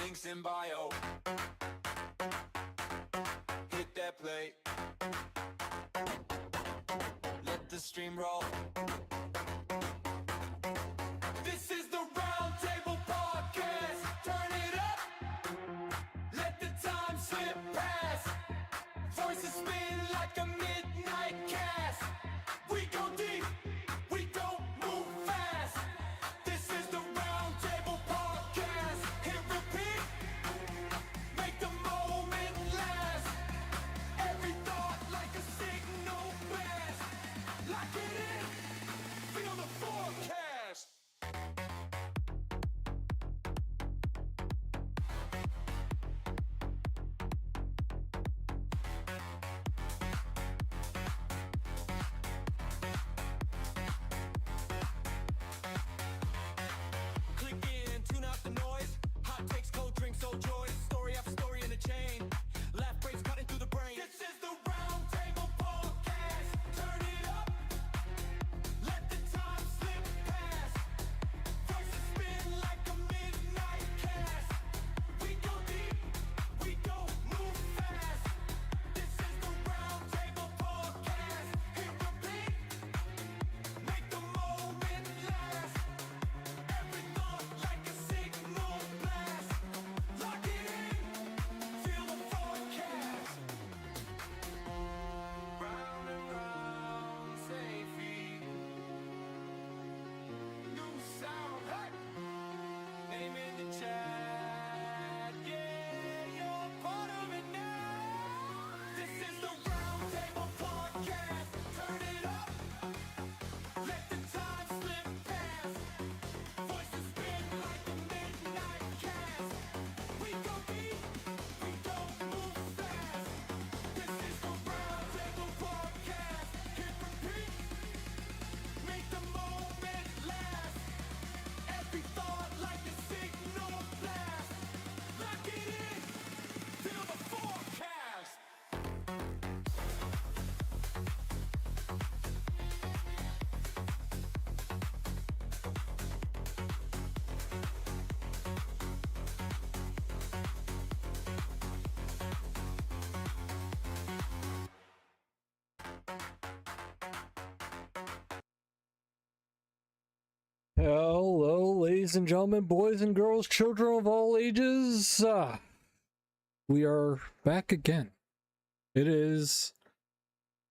links in bio. Hit that play. Let the stream roll. This is the Roundtable podcast. Turn it up. Let the time slip past. Voices spin like a midnight cast. We go deep. We don't move fast. This is the Roundtable podcast. Hit repeat. Make the moment last. Every thought like a signal blast. Lock it in. Feel the forecast. Click in, tune out the noise. Hot takes, cold drinks, old joys. Story after story in a chain. Laugh breaks cutting through the brain. This is the Roundtable podcast. Turn it up. Let the time slip past. Voices spin like a midnight cast. We go deep. We don't move fast. This is the Roundtable podcast. Hit repeat. Make the moment last. Every thought like a signal blast. Lock it in. Feel the forecast. Round and round, say feet. New sound, hey. Name in the chat. Yeah, you're part of it now. This is the Roundtable podcast. Turn it up. Let the time slip past. Voices spin like a midnight cast. We go deep. We don't move fast. This is the Roundtable podcast. Hit repeat. Make the moment last. Every thought like a signal blast. Lock it in. Feel the forecast. Hello, ladies and gentlemen, boys and girls, children of all ages. We are back again. It is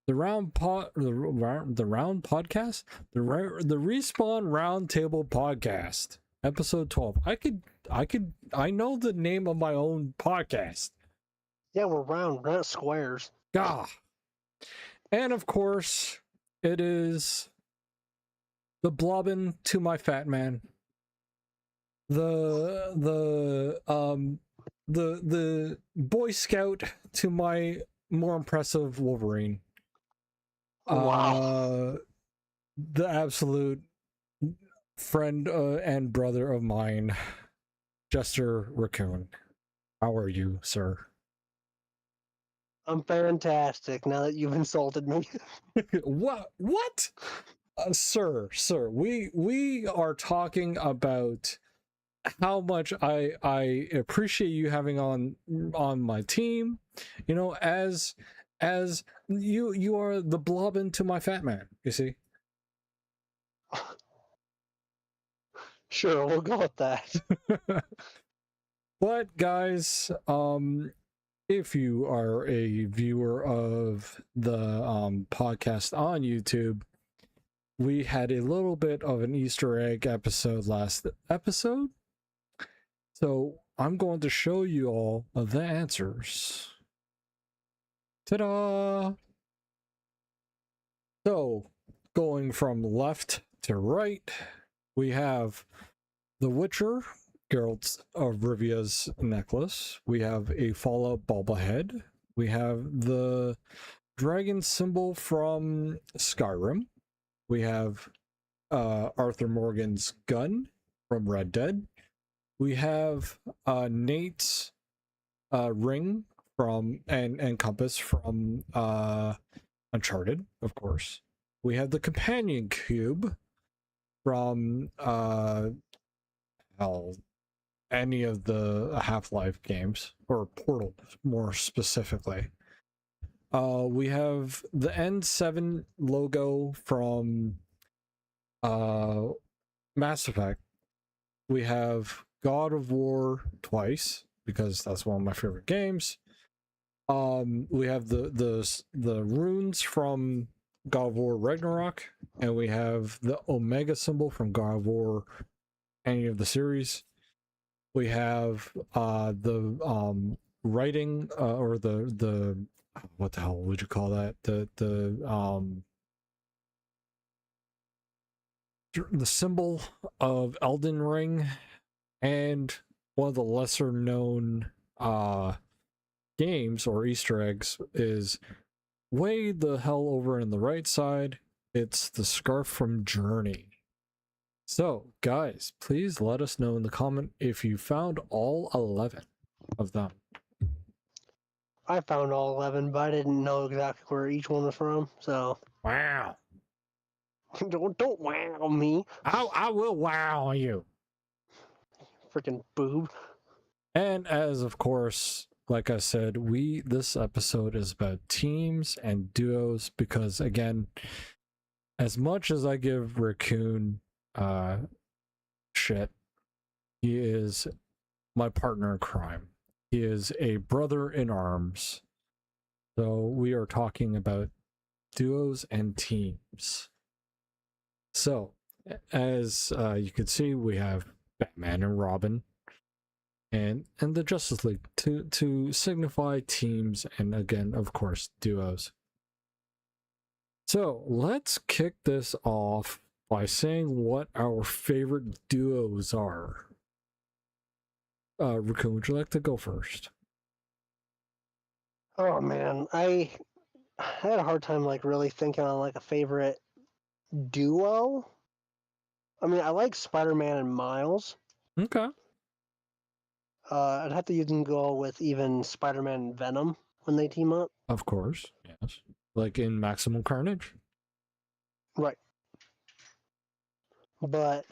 the round podcast, the Respawn Roundtable podcast, episode 12. I know the name of my own podcast. Yeah, we're round, we're not squares. Ah, and of course, it is the blobbin to my fat man, the Boy Scout to my more impressive Wolverine. Wow. The absolute friend and brother of mine, Jester Raccoon. How are you, sir? I'm fantastic now that you've insulted me. What? Sir, we are talking about how much I appreciate you having on my team. You know, as you are the blobbin to my fat man. You see. Sure, we'll go with that. But guys, if you are a viewer of the podcast on YouTube, we had a little bit of an Easter egg episode last episode. So I'm going to show you all of the answers. Ta-da! So, going from left to right, we have the Witcher, Geralt of Rivia's necklace. We have a Fallout bobblehead. We have the dragon symbol from Skyrim. We have Arthur Morgan's gun from Red Dead. We have Nate's ring from and compass from Uncharted, of course. We have the companion cube from any of the Half-Life games, or Portal more specifically. We have the N7 logo from Mass Effect. We have God of War twice, because that's one of my favorite games. We have the runes from God of War Ragnarok, and we have the Omega symbol from God of War, any of the series. We have the writing, or the what the hell would you call that? The symbol of Elden Ring, and one of the lesser known games or Easter eggs is way the hell over in the right side. It's the scarf from Journey. So, guys, please let us know in the comment if you found all 11 of them. I found all 11, but I didn't know exactly where each one was from. So Wow. don't wow me, I will wow you. freaking boob. And as of course, like I said, this episode is about teams and duos, because again, as much as I give Raccoon shit, he is my partner in crime. He is a brother in arms. So we are talking about duos and teams. So, as you can see, we have Batman and Robin, and the Justice League to signify teams, and again, of course, duos. So let's kick this off by saying what our favorite duos are. Raccoon, would you like to go first? Oh man, I had a hard time like really thinking on like a favorite duo. I mean, I like Spider-Man and Miles. Okay. I'd have to even go with even Spider-Man and Venom when they team up. Of course, yes. Like in Maximum Carnage. Right. But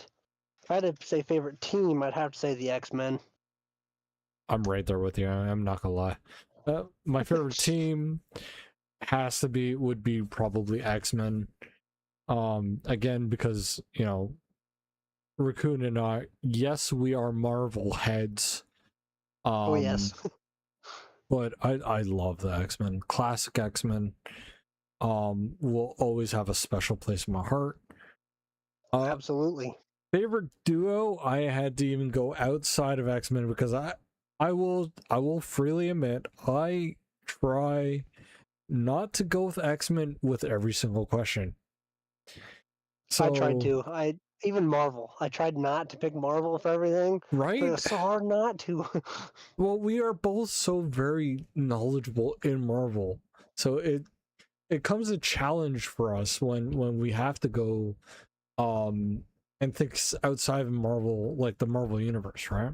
if I had to say favorite team, I'd have to say the X-Men. I'm right there with you. I'm not gonna lie. My favorite team would be probably X-Men. Again, because Raccoon and I, yes, we are Marvel heads. Oh yes. But I love the X-Men. Classic X-Men will always have a special place in my heart. Absolutely. Favorite duo, I had to even go outside of X-Men, because I will freely admit, I try not to go with X-Men with every single question. So, I tried to. Even Marvel. I tried not to pick Marvel for everything. right? But it was so hard not to. Well, we are both so very knowledgeable in Marvel, so it comes a challenge for us when we have to go and think outside of Marvel, like the Marvel universe, right?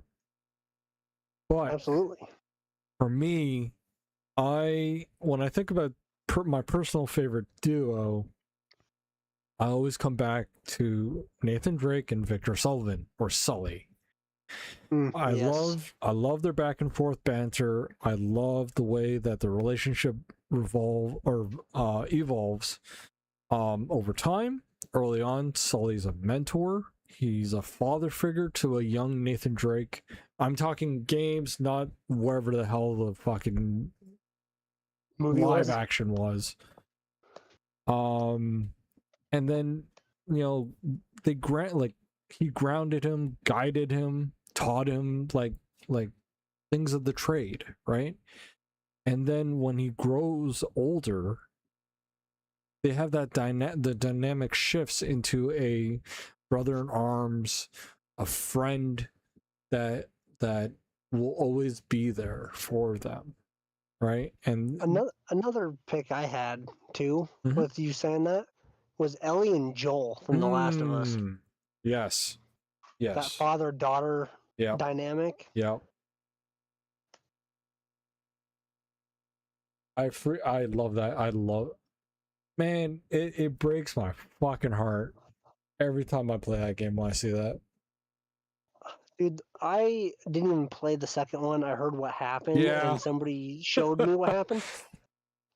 But Absolutely. for me, when I think about my personal favorite duo, I always come back to Nathan Drake and Victor Sullivan, or Sully. Yes. I love their back and forth banter. I love the way that the relationship evolves over time. Early on, Sully's a mentor. He's a father figure to a young Nathan Drake. I'm talking games, not wherever the hell the fucking Movie live was. action was. And then he grounded him, guided him, taught him like things of the trade, right? And then when he grows older, they have that the dynamic shifts into a brother in arms, a friend that will always be there for them, right? And Another pick I had too, Mhm. with you saying that, was Ellie and Joel from The Last of Us. Yes. That father-daughter dynamic. Yeah. I love that. Man, it breaks my fucking heart every time I play that game when I see that. Dude, I didn't even play the second one. I heard what happened, Yeah. and somebody showed me what happened,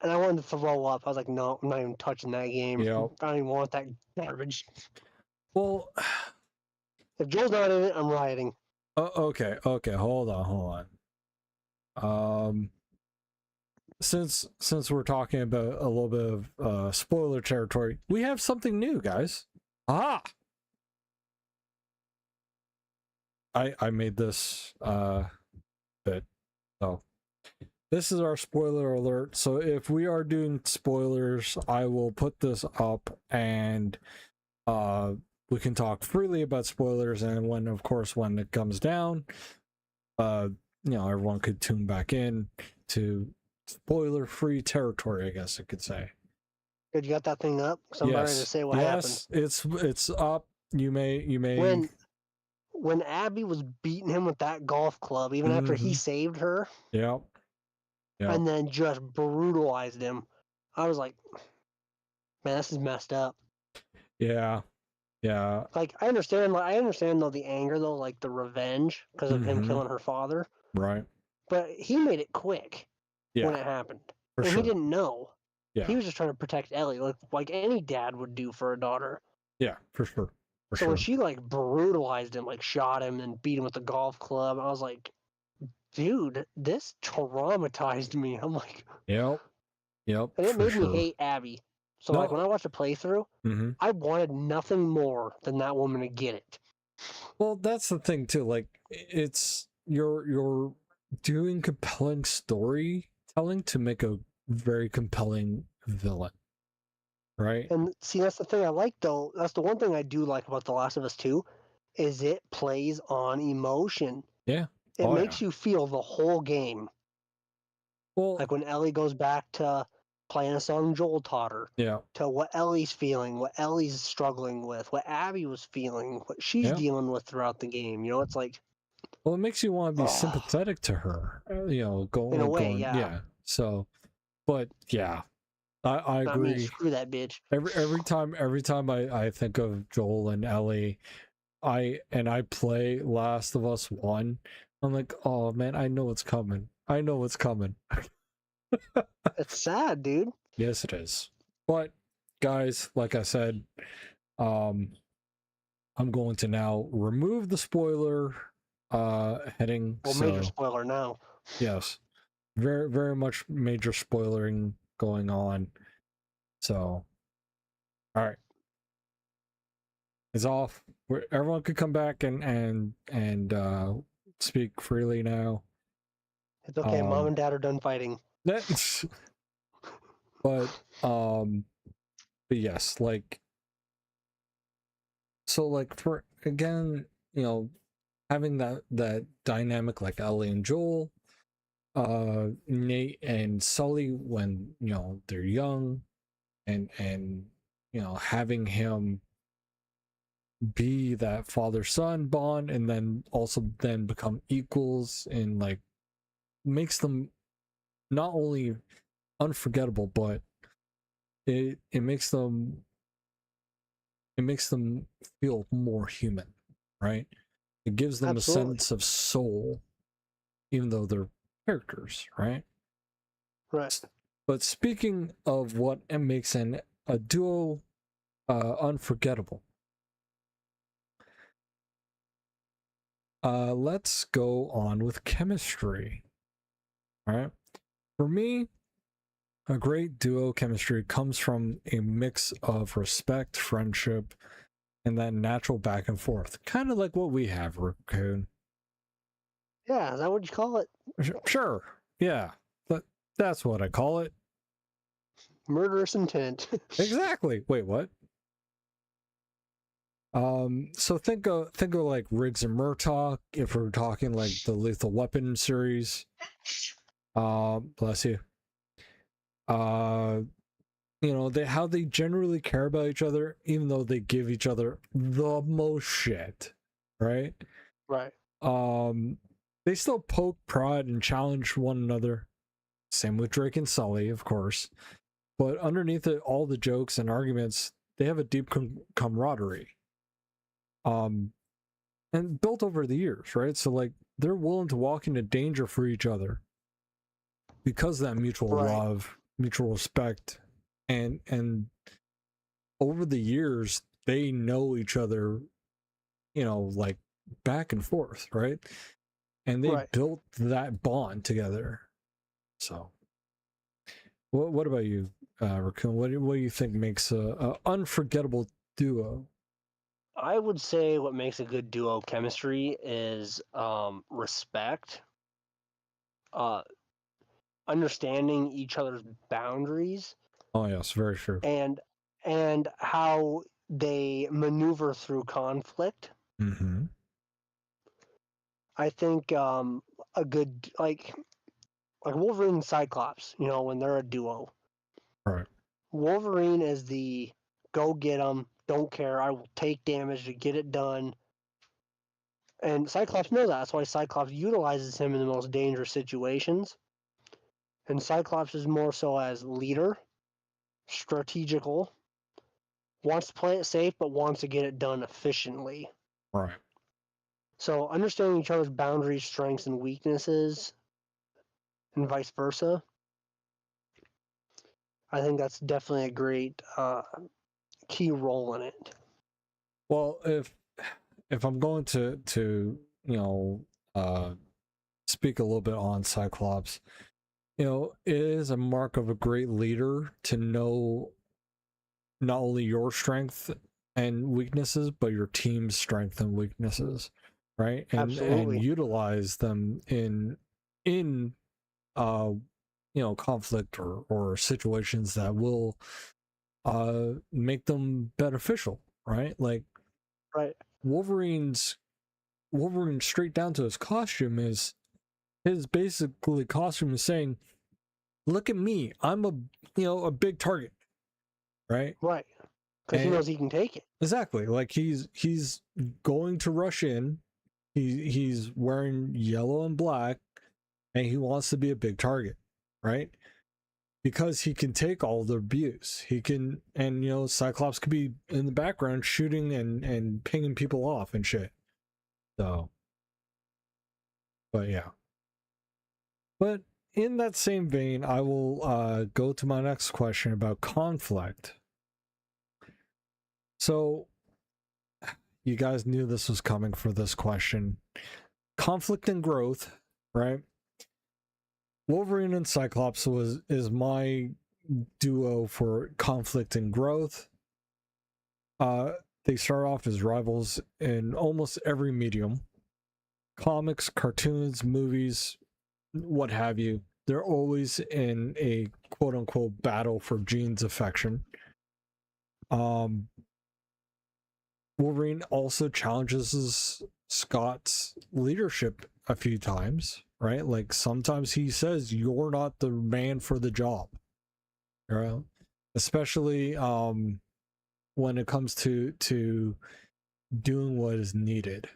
and I wanted to throw up. I was like, no, I'm not even touching that game. Yep. I don't even want that garbage. Well, If Joel's not in it, I'm rioting. okay, hold on. Since we're talking about a little bit of spoiler territory, we have something new, guys. Ah, I made this bit. So this is our spoiler alert. So if we are doing spoilers, I will put this up, and we can talk freely about spoilers. And when it comes down, everyone could tune back in to spoiler-free territory, I guess I could say. Good, you got that thing up? So I'm ready to say what happened. It's up. You may When Abby was beating him with that golf club, even after he saved her, Yep. and then just brutalized him, I was like, man, this is messed up. Yeah. Like I understand though the anger though, like the revenge because of him killing her father. Right. But he made it quick when it happened, For and sure. he didn't know. Yeah. He was just trying to protect Ellie, like any dad would do for a daughter. Yeah, for sure. So when she like brutalized him, like shot him and beat him with a golf club, I was like, dude, this traumatized me. I'm like, Yep. and it made me hate Abby. So like when I watched a playthrough, I wanted nothing more than that woman to get it. Well, that's the thing too. Like, it's you're doing compelling storytelling to make a very compelling villain, right? And see, that's the thing I like though. That's the one thing I do like about The Last of Us 2, is it plays on emotion. Yeah. It makes you feel the whole game. Well, like when Ellie goes back to playing a song Joel taught her. Yeah. To what Ellie's feeling, what Ellie's struggling with, what Abby was feeling, what she's dealing with throughout the game. You know, it's like. Well, it makes you want to be sympathetic to her. In a way, yeah. So, but yeah, I agree. Me, screw that bitch. Every time I think of Joel and Ellie, I play Last of Us 1, I'm like, oh man, I know it's coming. It's sad, dude. Yes, it is. But guys, like I said, I'm going to now remove the spoiler heading. Well, major spoiler now. Yes. Very, very much major spoilering going on. So, all right. It's off. Everyone could come back and speak freely now. It's okay. Mom and Dad are done fighting. But yes, like, so like for again, having that dynamic like Ellie and Joel, Nate and Sully when they're young, and having him be that father-son bond, and then also then become equals, and like makes them not only unforgettable, but it makes them feel more human, right? It gives them Absolutely. a sense of soul, even though they're characters, right? Right. But speaking of what makes a duo unforgettable, let's go on with chemistry. All right. For me, a great duo chemistry comes from a mix of respect, friendship, and that natural back and forth. Kind of like what we have, Raccoon. Yeah, is that what you call it? Sure. Yeah. That's what I call it. Murderous intent. Exactly. Wait, what? So think of like Riggs and Murtaugh, if we're talking like the Lethal Weapon series. Bless you. How they generally care about each other, even though they give each other the most shit, right? Right. They still poke, prod, and challenge one another. Same with Drake and Sully, of course. But underneath it, all the jokes and arguments, they have a deep camaraderie. and built over the years, right? So like they're willing to walk into danger for each other because of that mutual Right. love, mutual respect, and over the years they know each other, you know, like back and forth, right? And they Right. built that bond together. So what about you, Raccoon? What do you think makes a unforgettable duo? I would say what makes a good duo chemistry is respect, uh, understanding each other's boundaries, Oh yes, very true. and how they maneuver through conflict. Mm-hmm. I think a good like Wolverine and Cyclops, you know, when they're a duo. Right. Wolverine is the go get 'em, don't care, I will take damage to get it done. And Cyclops knows that. That's why Cyclops utilizes him in the most dangerous situations. And Cyclops is more so as leader, strategical, wants to play it safe, but wants to get it done efficiently. Right. So understanding each other's boundaries, strengths, and weaknesses, and vice versa, I think that's definitely a great key role in it. Well, if I'm going to you know speak a little bit on Cyclops, you know, it is a mark of a great leader to know not only your strength and weaknesses, but your team's strength and weaknesses, right? And Absolutely. utilize them in you know, conflict or situations that will make them beneficial, right? Like Right. Wolverine's straight down to his costume is his basically costume is saying, look at me, I'm a, you know, a big target, right? Right. Because he And knows he can take it. exactly, like he's going to rush in, he's wearing yellow and black, and he wants to be a big target, right? Because he can take all the abuse. He can, and you know, Cyclops could be in the background shooting and pinging people off and shit. So, but yeah. But in that same vein, I will go to my next question about conflict. So, you guys knew this was coming for this question. Conflict and growth, right? Wolverine and Cyclops is my duo for conflict and growth. They start off as rivals in almost every medium. Comics, cartoons, movies, what have you. They're always in a quote unquote battle for Jean's affection. Wolverine also challenges Scott's leadership a few times, right? Like sometimes he says, "You're not the man for the job," right? Especially when it comes to doing what is needed,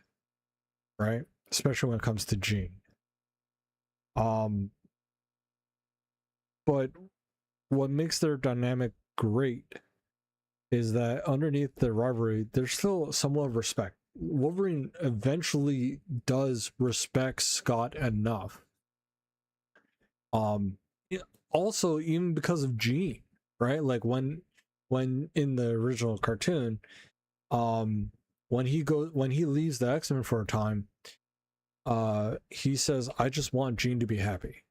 right? Especially when it comes to Jean. But what makes their dynamic great is that underneath the rivalry, there's still somewhat of respect. Wolverine eventually does respect Scott enough. Also, even because of Jean, right? Like when in the original cartoon, when he leaves the X-Men for a time, he says, "I just want Jean to be happy,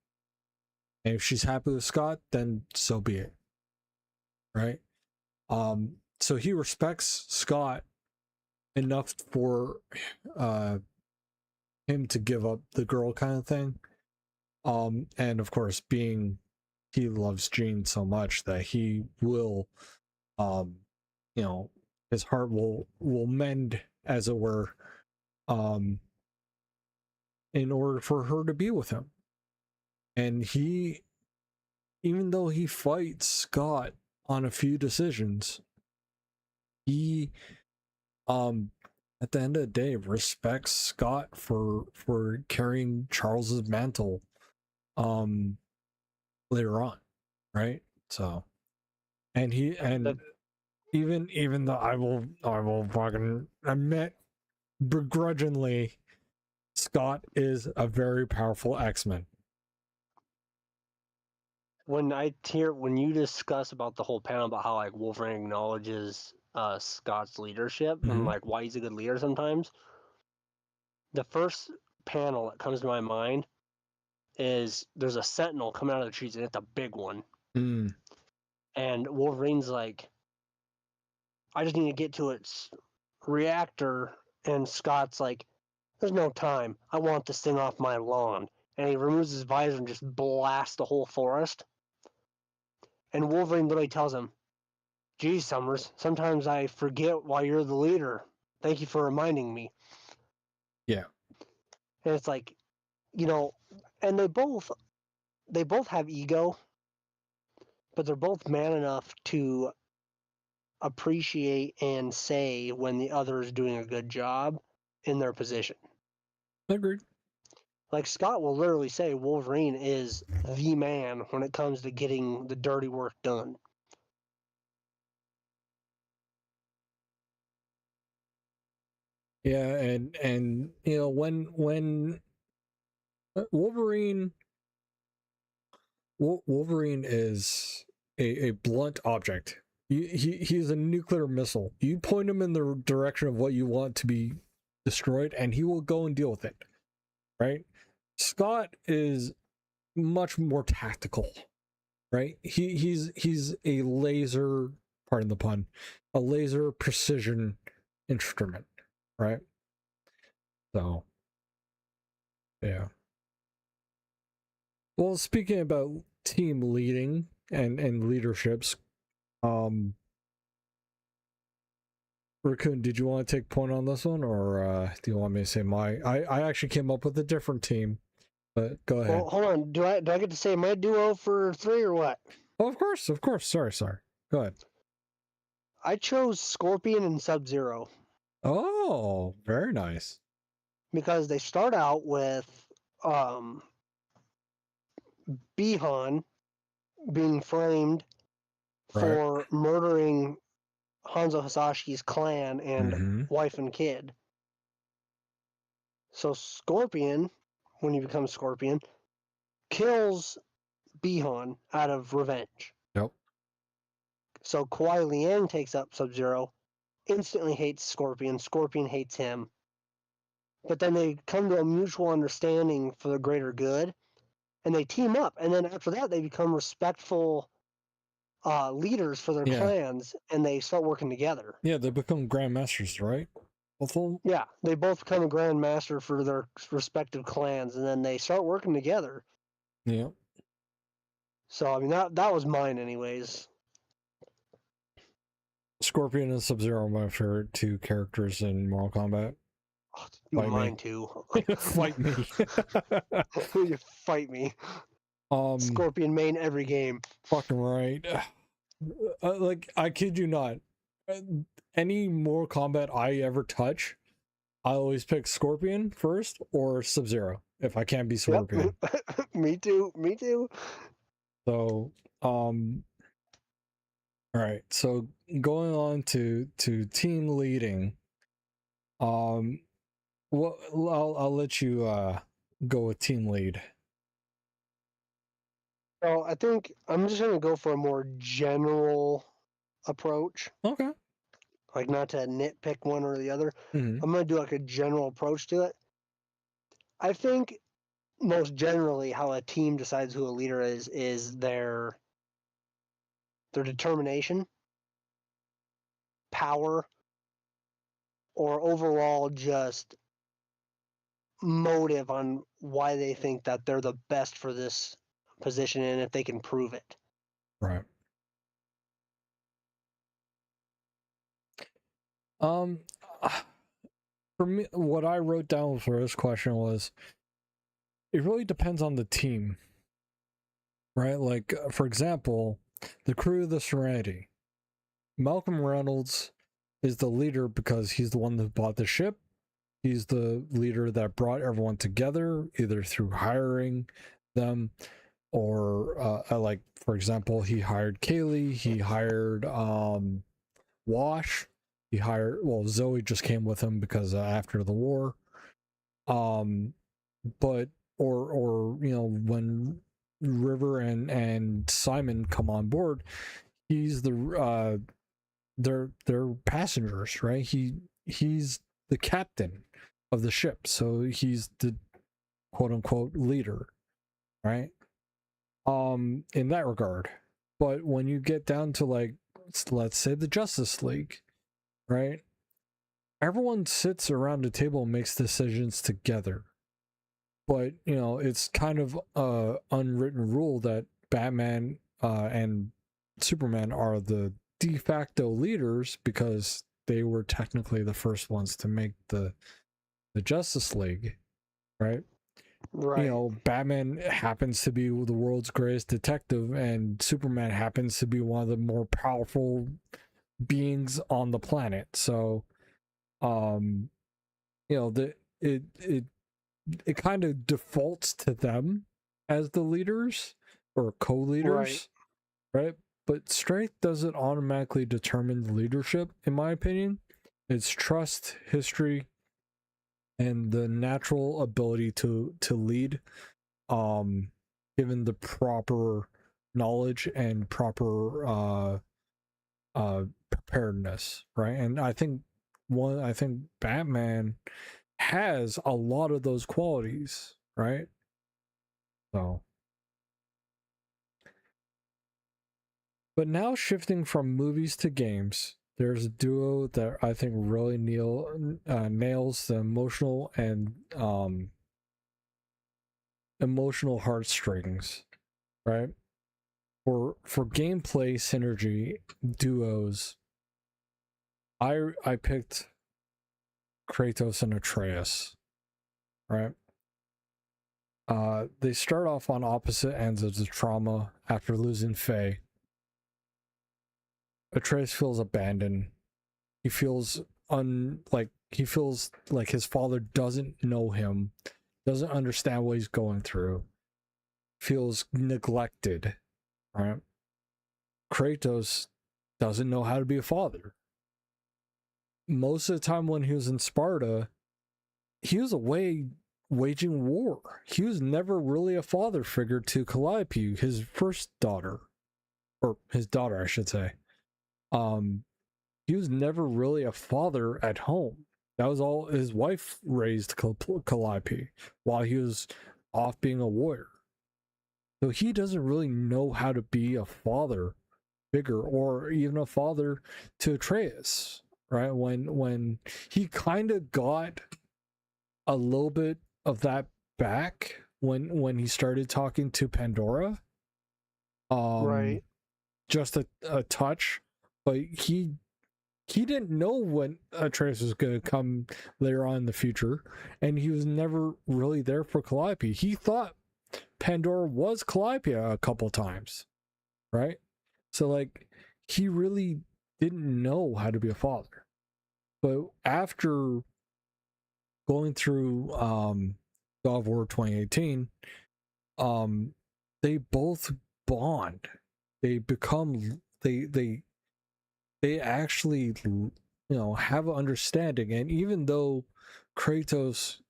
and if she's happy with Scott, then so be it." Right? So he respects Scott enough for him to give up the girl kind of thing. And of course, being he loves Jean so much that he will, you know, his heart will mend, as it were, in order for her to be with him. And he, even though he fights Scott on a few decisions, he, at the end of the day, respects Scott for carrying Charles's mantle, later on, right? So, and he and even though I will fucking admit, begrudgingly, Scott is a very powerful X-Men. When you discuss about the whole panel about how like Wolverine acknowledges Scott's leadership and like why he's a good leader sometimes, the first panel that comes to my mind is there's a sentinel coming out of the trees and it's a big one. Mm. And Wolverine's like, I just need to get to its reactor. And Scott's like, there's no time. I want this thing off my lawn. And he removes his visor and just blasts the whole forest. And Wolverine literally tells him, geez, Summers, sometimes I forget why you're the leader. Thank you for reminding me. Yeah. And it's like, you know, and they both have ego, but they're both man enough to appreciate and say when the other is doing a good job in their position. Agreed. Like Scott will literally say Wolverine is the man when it comes to getting the dirty work done. Yeah, and you know when Wolverine is a blunt object. He's a nuclear missile. You point him in the direction of what you want to be destroyed, and he will go and deal with it. Right? Scott is much more tactical. Right? He's a laser, pardon the pun, a laser precision instrument. Right? So, yeah. Well, speaking about team leading and leaderships, Raccoon, did you want to take point on this one, or do you want me to say my? I actually came up with a different team, but go ahead. Well, hold on. Do I get to say my duo for 3 or what? Oh, of course. Sorry. Go ahead. I chose Scorpion and Sub-Zero Oh, very nice. because they start out with Bihan being framed for murdering Hanzo Hasashi's clan and wife and kid. So Scorpion, when he becomes Scorpion, kills Bihan out of revenge. Yep. So Kuai Liang takes up Sub-Zero, instantly hates Scorpion. Scorpion hates him. But then they come to a mutual understanding for the greater good, and they team up. And then after that, they become respectful leaders for their clans, and they start working together. Yeah, they become grandmasters, right? Yeah, they both become a grandmaster for their respective clans, and then they start working together. Yeah. So I mean that was mine, anyways. Scorpion and Sub-Zero are my favorite 2 characters in Mortal Kombat. Oh, mine too. Fight me. You fight me. Scorpion main every game. Fucking right. Like, I kid you not. Any Mortal Kombat I ever touch, I always pick Scorpion first or Sub-Zero if I can't be Scorpion. Yep. Me too. So, all right. So going on to team leading. Well, I'll let you go with team lead. So I think I'm just gonna go for a more general approach. Okay. Like not to nitpick one or the other. Mm-hmm. I'm gonna do like a general approach to it. I think most generally how a team decides who a leader is their determination, power, or overall just motive on why they think that they're the best for this position and if they can prove it. Right. For me, what I wrote down for this question was, it really depends on the team, right? Like, for example, the crew of the Serenity. Malcolm Reynolds is the leader because he's the one that bought the ship. He's the leader that brought everyone together, either through hiring them or, like, for example, he hired Kaylee, he hired Wash he hired, well, Zoe just came with him because after the war. But or you know, when River and Simon come on board, he's the they're passengers, right? He's the captain of the ship, so he's the quote unquote leader, right? In that regard. But when you get down to, like, let's say the Justice League, right? Everyone sits around a table and makes decisions together. But, you know, it's kind of a unwritten rule that Batman and Superman are the de facto leaders because they were technically the first ones to make the Justice League, right? Right. You know, Batman happens to be the world's greatest detective, and Superman happens to be one of the more powerful beings on the planet. So, you know, it kind of defaults to them as the leaders or co-leaders, right? But strength doesn't automatically determine the leadership, in my opinion. It's trust, history, and the natural ability to lead, given the proper knowledge and proper preparedness, right? And I think Batman has a lot of those qualities, right? So, but now shifting from movies to games, there's a duo that I think really nails the emotional and emotional heartstrings, right? For gameplay synergy duos, I picked Kratos and Atreus, right? They start off on opposite ends of the trauma after losing Faye. Atreus feels abandoned. He feels like his father doesn't know him, doesn't understand what he's going through, feels neglected, right? Kratos doesn't know how to be a father. Most of the time when he was in Sparta, he was away waging war. He was never really a father figure to Calliope, his first daughter, or his daughter, I should say. He was never really a father at home. That was all his wife raised Calliope while he was off being a warrior. So he doesn't really know how to be a father figure or even a father to Atreus, right? When he kind of got a little bit of that back when he started talking to Pandora. Right. Just a touch, but he didn't know when Atreus was going to come later on in the future, and he was never really there for Calliope. He thought Pandora was Calliope a couple times, right? So, like, he really didn't know how to be a father. But after going through God of War 2018, they both bond. They become they actually, you know, have an understanding. And even though Kratos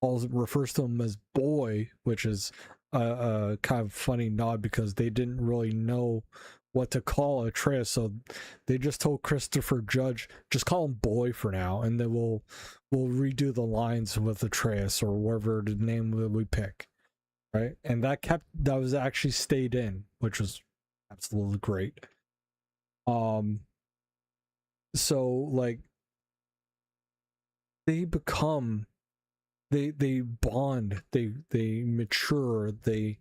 refers to him as boy, which is a kind of funny nod because they didn't really know what to call Atreus, so they just told Christopher Judge, just call him boy for now, and then we'll redo the lines with Atreus or whatever the name that we pick, right? And that was actually stayed in, which was absolutely great. So, like, they become, they bond, they mature, they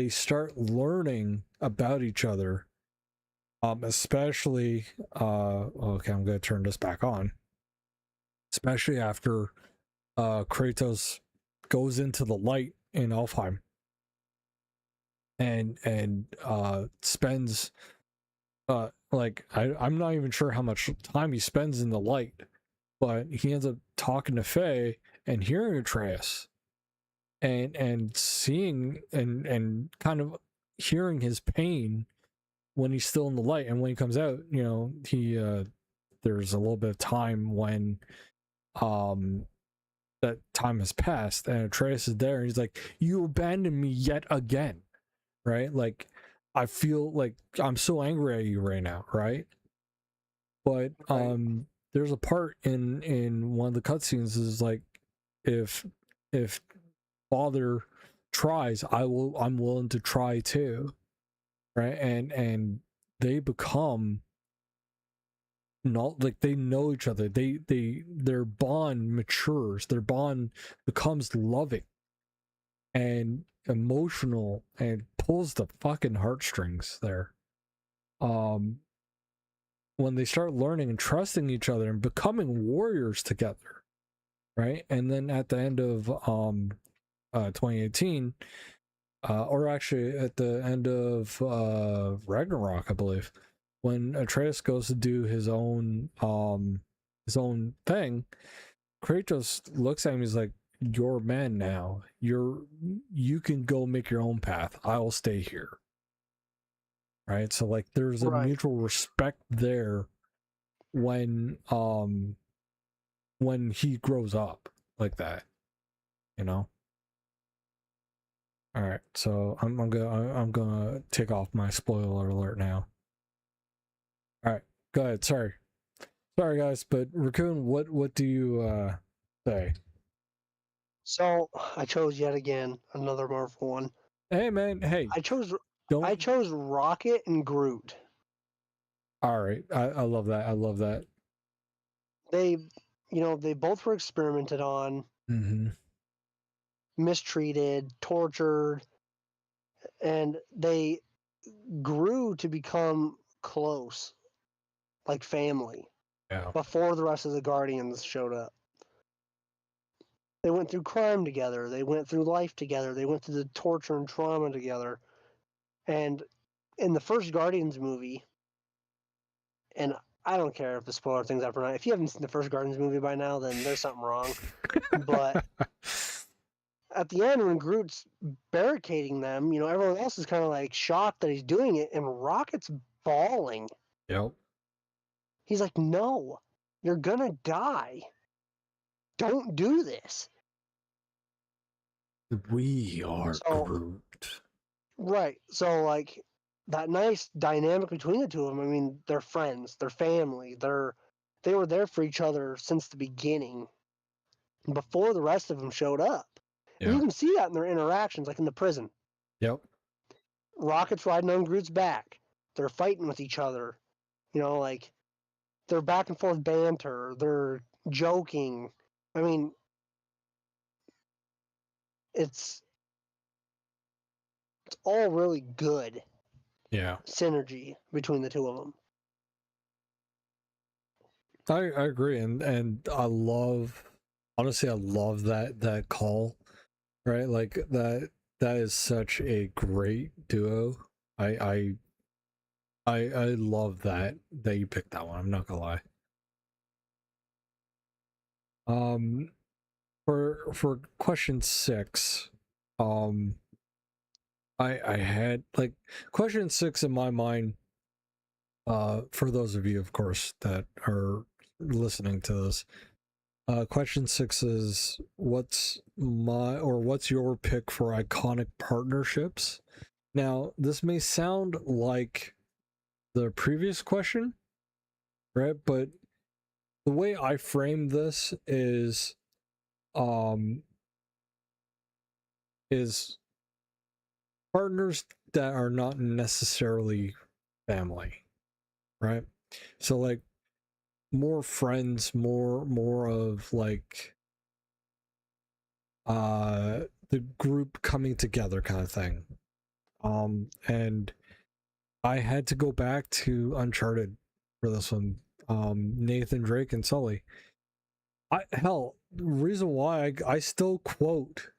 start learning about each other, especially okay, I'm gonna turn this back on, especially after Kratos goes into the light in Alfheim and spends like, I'm not even sure how much time he spends in the light, but he ends up talking to Faye and hearing Atreus and seeing and kind of hearing his pain when he's still in the light. And when he comes out, you know, he there's a little bit of time when that time has passed, and Atreus is there, and he's like, "You abandoned me yet again," right? Like, I feel like I'm so angry at you right now, right? But there's a part in one of the cutscenes is like, if father tries, I'm willing to try too, right? And they become not like, they know each other. Their bond matures. Their bond becomes loving and emotional and pulls the fucking heartstrings there. When they start learning and trusting each other and becoming warriors together, right? And then at the end of 2018, or actually at the end of Ragnarok, I believe, when Atreus goes to do his own thing, Kratos looks at him. He's like, "You're a man now. You can go make your own path. I will stay here." Right? So like, there's a mutual respect there when he grows up like that, you know. All right, so I'm gonna take off my spoiler alert now. All right, go ahead. Sorry guys, but Raccoon, what do you say? So I chose yet again another Marvel one. Hey man, hey. I chose Rocket and Groot. All right, I love that. I love that. They both were experimented on, mistreated, tortured, and they grew to become close, like family. Yeah. Before the rest of the Guardians showed up. They went through crime together. They went through life together. They went through the torture and trauma together. And in the first Guardians movie, and I don't care if the spoiler thing's up or not. If you haven't seen the first Guardians movie by now, then there's something wrong. But at the end, when Groot's barricading them, everyone else is kind of like shocked that he's doing it, and Rocket's bawling. Yep. He's like, "No, you're gonna die. Don't do this." We are Groot. Right. So, like, that nice dynamic between the two of them, I mean, they're friends, they're family, they were there for each other since the beginning, before the rest of them showed up. Yeah. And you can see that in their interactions, like in the prison. Yep. Rocket's riding on Groot's back. They're fighting with each other. Like, they're back and forth banter. They're joking. I mean, it's all really good. Yeah. Synergy between the two of them. I agree, and I love, honestly, I love that call, right? Like, that is such a great duo. I love that you picked that one. I'm not gonna lie. For question 6, I had, like, question 6 in my mind, for those of you, of course, that are listening to this, question 6 is, what's your pick for iconic partnerships? Now, this may sound like the previous question, right? But the way I frame this is partners that are not necessarily family, right? So, like, more friends, more of, like, the group coming together kind of thing. And I had to go back to Uncharted for this one. Nathan Drake and Sully. The reason why I still quote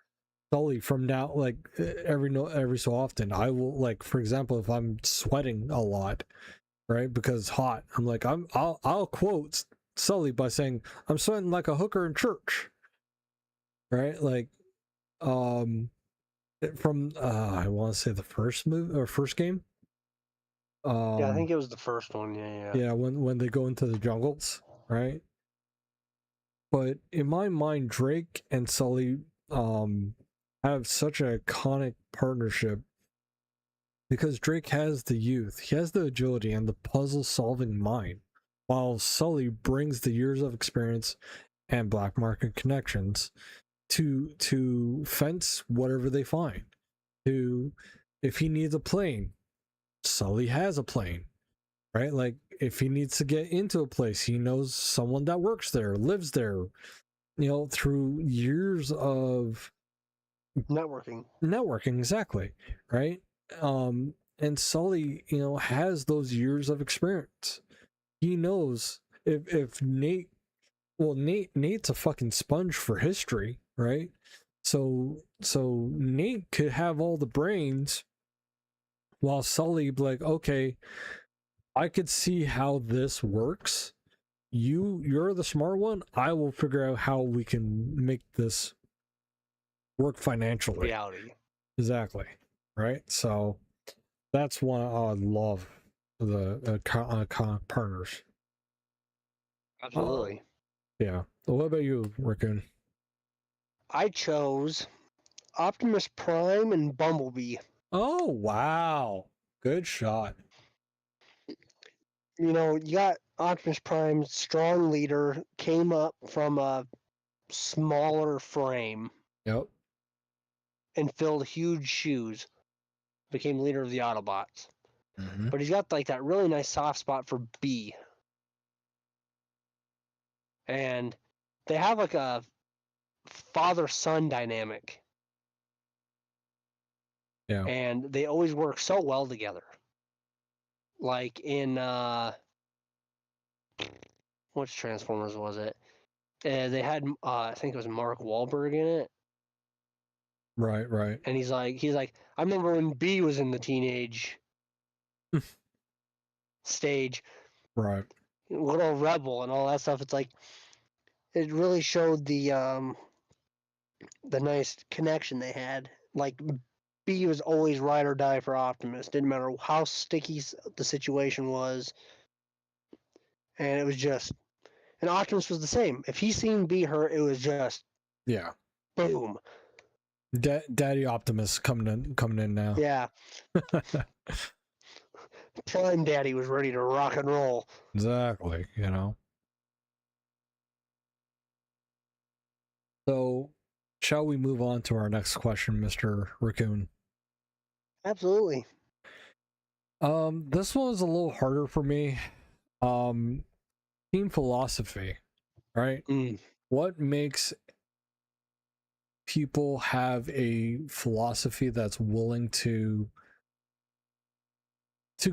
Sully from now, like, every so often. I will, like, for example, if I'm sweating a lot, right, because it's hot, I'm like, I'll quote Sully by saying, "I'm sweating like a hooker in church," right? Like, from I want to say the first game, Yeah, I think it was the first one. Yeah. Yeah, when they go into the jungles, right? But in my mind, Drake and Sully have such an iconic partnership because Drake has the youth, he has the agility and the puzzle solving mind, while Sully brings the years of experience and black market connections to fence whatever they find. To if he needs a plane, Sully has a plane, right? Like if he needs to get into a place, he knows someone that works there, lives there, through years of Networking. exactly, right? And Sully, has those years of experience. He knows if Nate's a fucking sponge for history, right? So Nate could have all the brains while Sully be like, okay, I could see how this works. You're the smart one. I will figure out how we can make this work financially. Reality. Exactly. Right. So that's one I love the partners. Absolutely. Yeah. What about you, Raccoon? I chose Optimus Prime and Bumblebee. Oh wow, good shot. You got Optimus Prime, strong leader, came up from a smaller frame Yep. and filled huge shoes, became leader of the Autobots. Mm-hmm. But he's got like that really nice soft spot for B. And they have like a father-son dynamic. Yeah. And they always work so well together. Like in which Transformers was it? They had I think it was Mark Wahlberg in it. Right. And he's like, I remember when B was in the teenage stage, Right. little rebel and all that stuff. It's like it really showed the nice connection they had. Like B was always ride or die for Optimus. Didn't matter how sticky the situation was, and it was just. And Optimus was the same. If he seen B hurt, it was just Yeah. boom. Daddy Optimus coming in now. Yeah. Prime Daddy was ready to rock and roll. Exactly. So, shall we move on to our next question, Mr. Raccoon? Absolutely. This one is a little harder for me. Team philosophy, right? What makes people have a philosophy that's willing to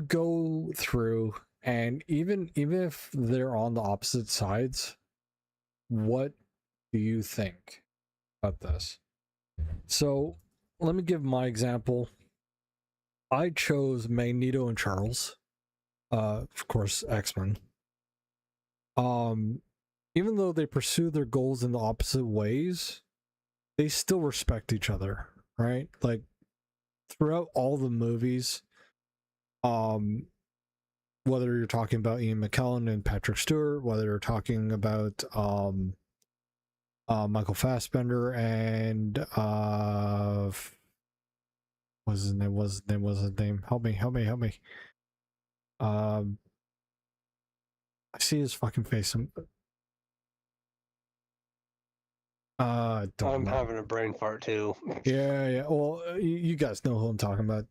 go through, and even if they're on the opposite sides, what do you think about this? So let me give my example. I chose Magneto and Charles, of course, X-Men. Even though they pursue their goals in the opposite ways, they still respect each other, right? Like throughout all the movies, whether you're talking about Ian McKellen and Patrick Stewart, whether you're talking about Michael Fassbender and what's his name? Help me. I see his fucking face. I'm having a brain fart too. Yeah. Well, you guys know who I'm talking about.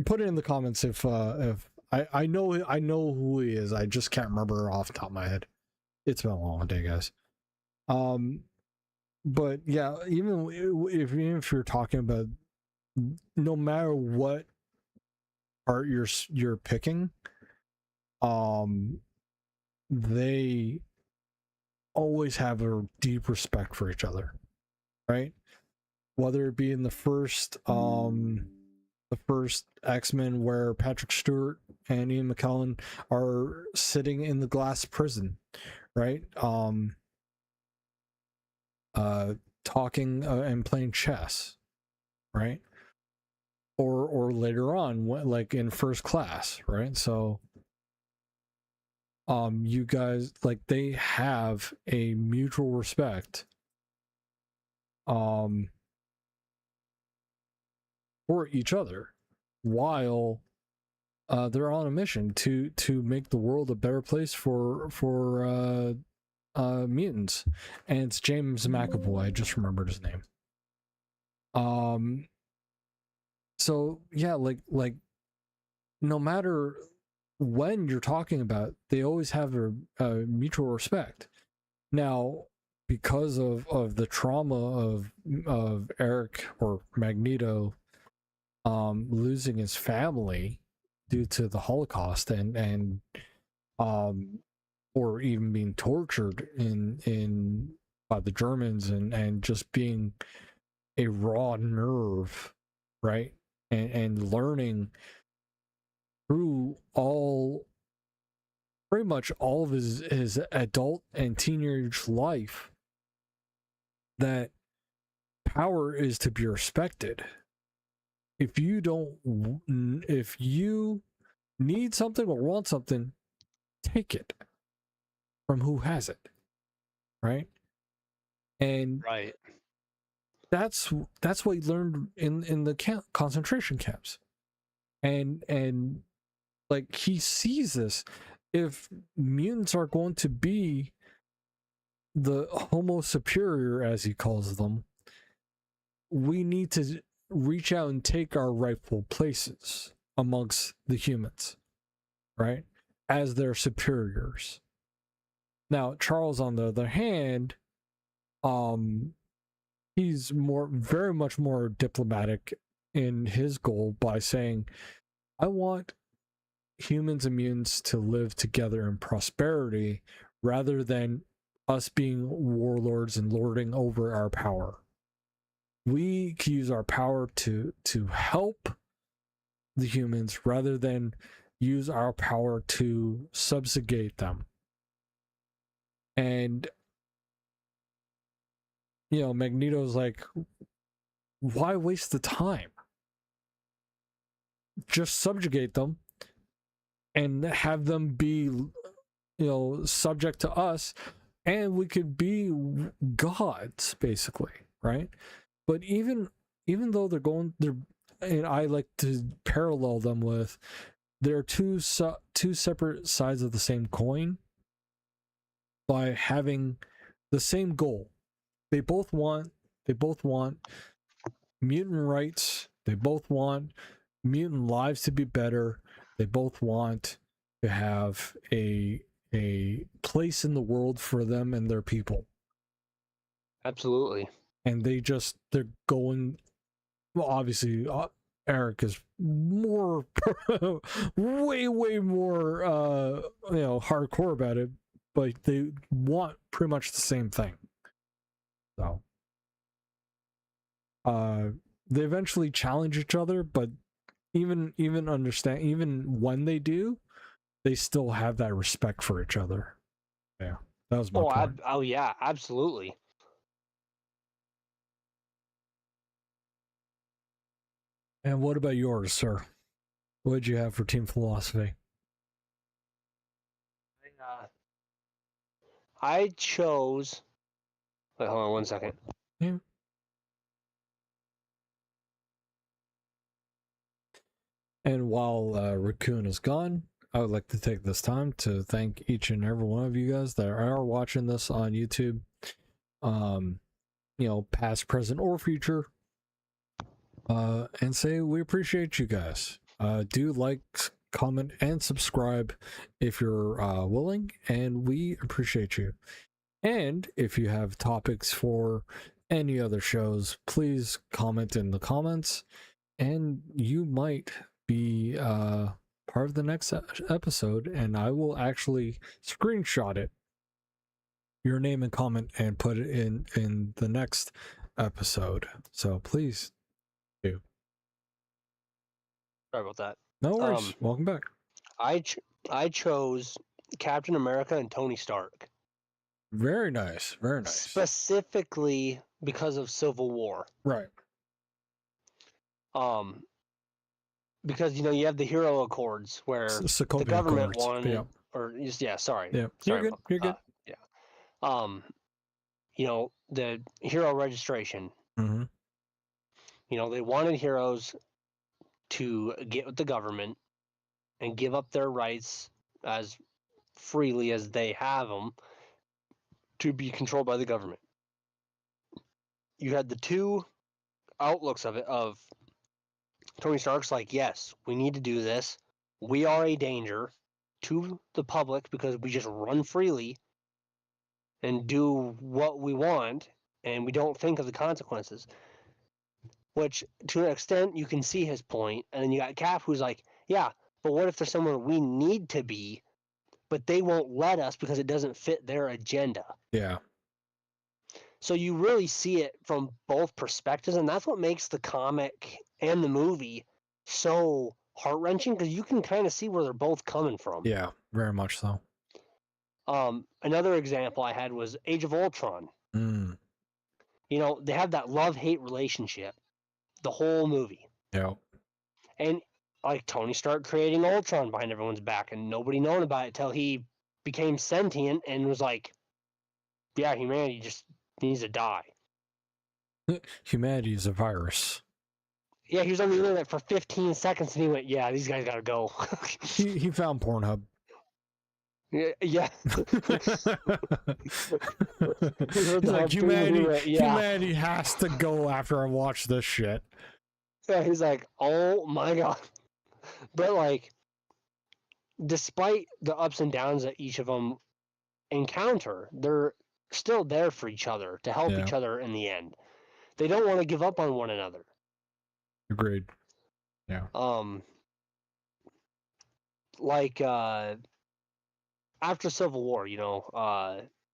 Put it in the comments if I know who he is. I just can't remember off the top of my head. It's been a long day, guys. But yeah, even if you're talking about, no matter what part you're picking, they always have a deep respect for each other, right? Whether it be in the first X-Men, where Patrick Stewart and Ian McKellen are sitting in the glass prison, right? Talking and playing chess, right? or later on, like in First Class, right? So you guys, like, they have a mutual respect for each other while they're on a mission to make the world a better place for mutants. And it's James McAvoy, I just remembered his name. So yeah, like no matter when you're talking about, they always have a mutual respect. Now, because of the trauma of Eric or Magneto losing his family due to the Holocaust and or even being tortured in by the Germans and just being a raw nerve, right? And learning through pretty much all of his adult and teenage life that power is to be respected. If you need something or want something, take it from who has it, right? And Right. that's what he learned in the concentration camps. And like, he sees this. If mutants are going to be the homo superior, as he calls them, we need to reach out and take our rightful places amongst the humans, right? As their superiors. Now, Charles, on the other hand, he's very much more diplomatic in his goal by saying, I want humans and mutants to live together in prosperity rather than us being warlords and lording over our power. We can use our power to help the humans rather than use our power to subjugate them. And Magneto's like, why waste the time? Just subjugate them and have them be subject to us, and we could be gods, basically, right? But even though and I like to parallel them with, they're two separate sides of the same coin by having the same goal. They both want mutant rights. They both want mutant lives to be better. They both want to have a place in the world for them and their people. Absolutely. And they're going, well, obviously Eric is more way more hardcore about it, but they want pretty much the same thing. So they eventually challenge each other, but even when they do, they still have that respect for each other. Yeah, that was my point. Yeah, absolutely. And what about yours, sir? What did you have for team philosophy? I chose. Wait, hold on 1 second. Yeah. And while Raccoon is gone, I would like to take this time to thank each and every one of you guys that are watching this on YouTube. Past, present, or future. And say we appreciate you guys. Do like, comment, and subscribe if you're willing, and we appreciate you. And if you have topics for any other shows, please comment in the comments, and you might be part of the next episode, and I will actually screenshot it, your name and comment, and put it in the next episode. So please do. Sorry about that. No worries. Welcome back. I chose Captain America and Tony Stark. Very nice. Very nice. Specifically because of Civil War. Right. because you have the Hero Accords where the Sokovia government Accords. wanted, Yeah. or yeah, sorry, Yeah. sorry, You're good. Mom. You're good. Yeah, the hero registration. Mm-hmm. They wanted heroes to get with the government and give up their rights as freely as they have them to be controlled by the government. You had the two outlooks of it, of Tony Stark's like, yes, we need to do this. We are a danger to the public because we just run freely and do what we want and we don't think of the consequences. Which, to an extent, you can see his point. And then you got Cap, who's like, yeah, but what if there's somewhere we need to be, but they won't let us because it doesn't fit their agenda? Yeah. So you really see it from both perspectives, and that's what makes the comic and the movie so heart-wrenching, because you can kind of see where they're both coming from. Yeah. Very much so. Another example I had was Age of Ultron. Mm. They have that love-hate relationship the whole movie. Yeah. And like Tony Stark creating Ultron behind everyone's back and nobody knowing about it till he became sentient and was like, yeah, humanity just needs to die. Humanity is a virus. Yeah, he was on the internet for 15 seconds and he went, yeah, these guys gotta go. he found Pornhub. Yeah. He's like, humanity has to go after I watch this shit. Yeah, he's like, oh my god. But like, despite the ups and downs that each of them encounter, they're still there for each other to help each other in the end. They don't want to give up on one another. Agreed. Yeah. Like after Civil War,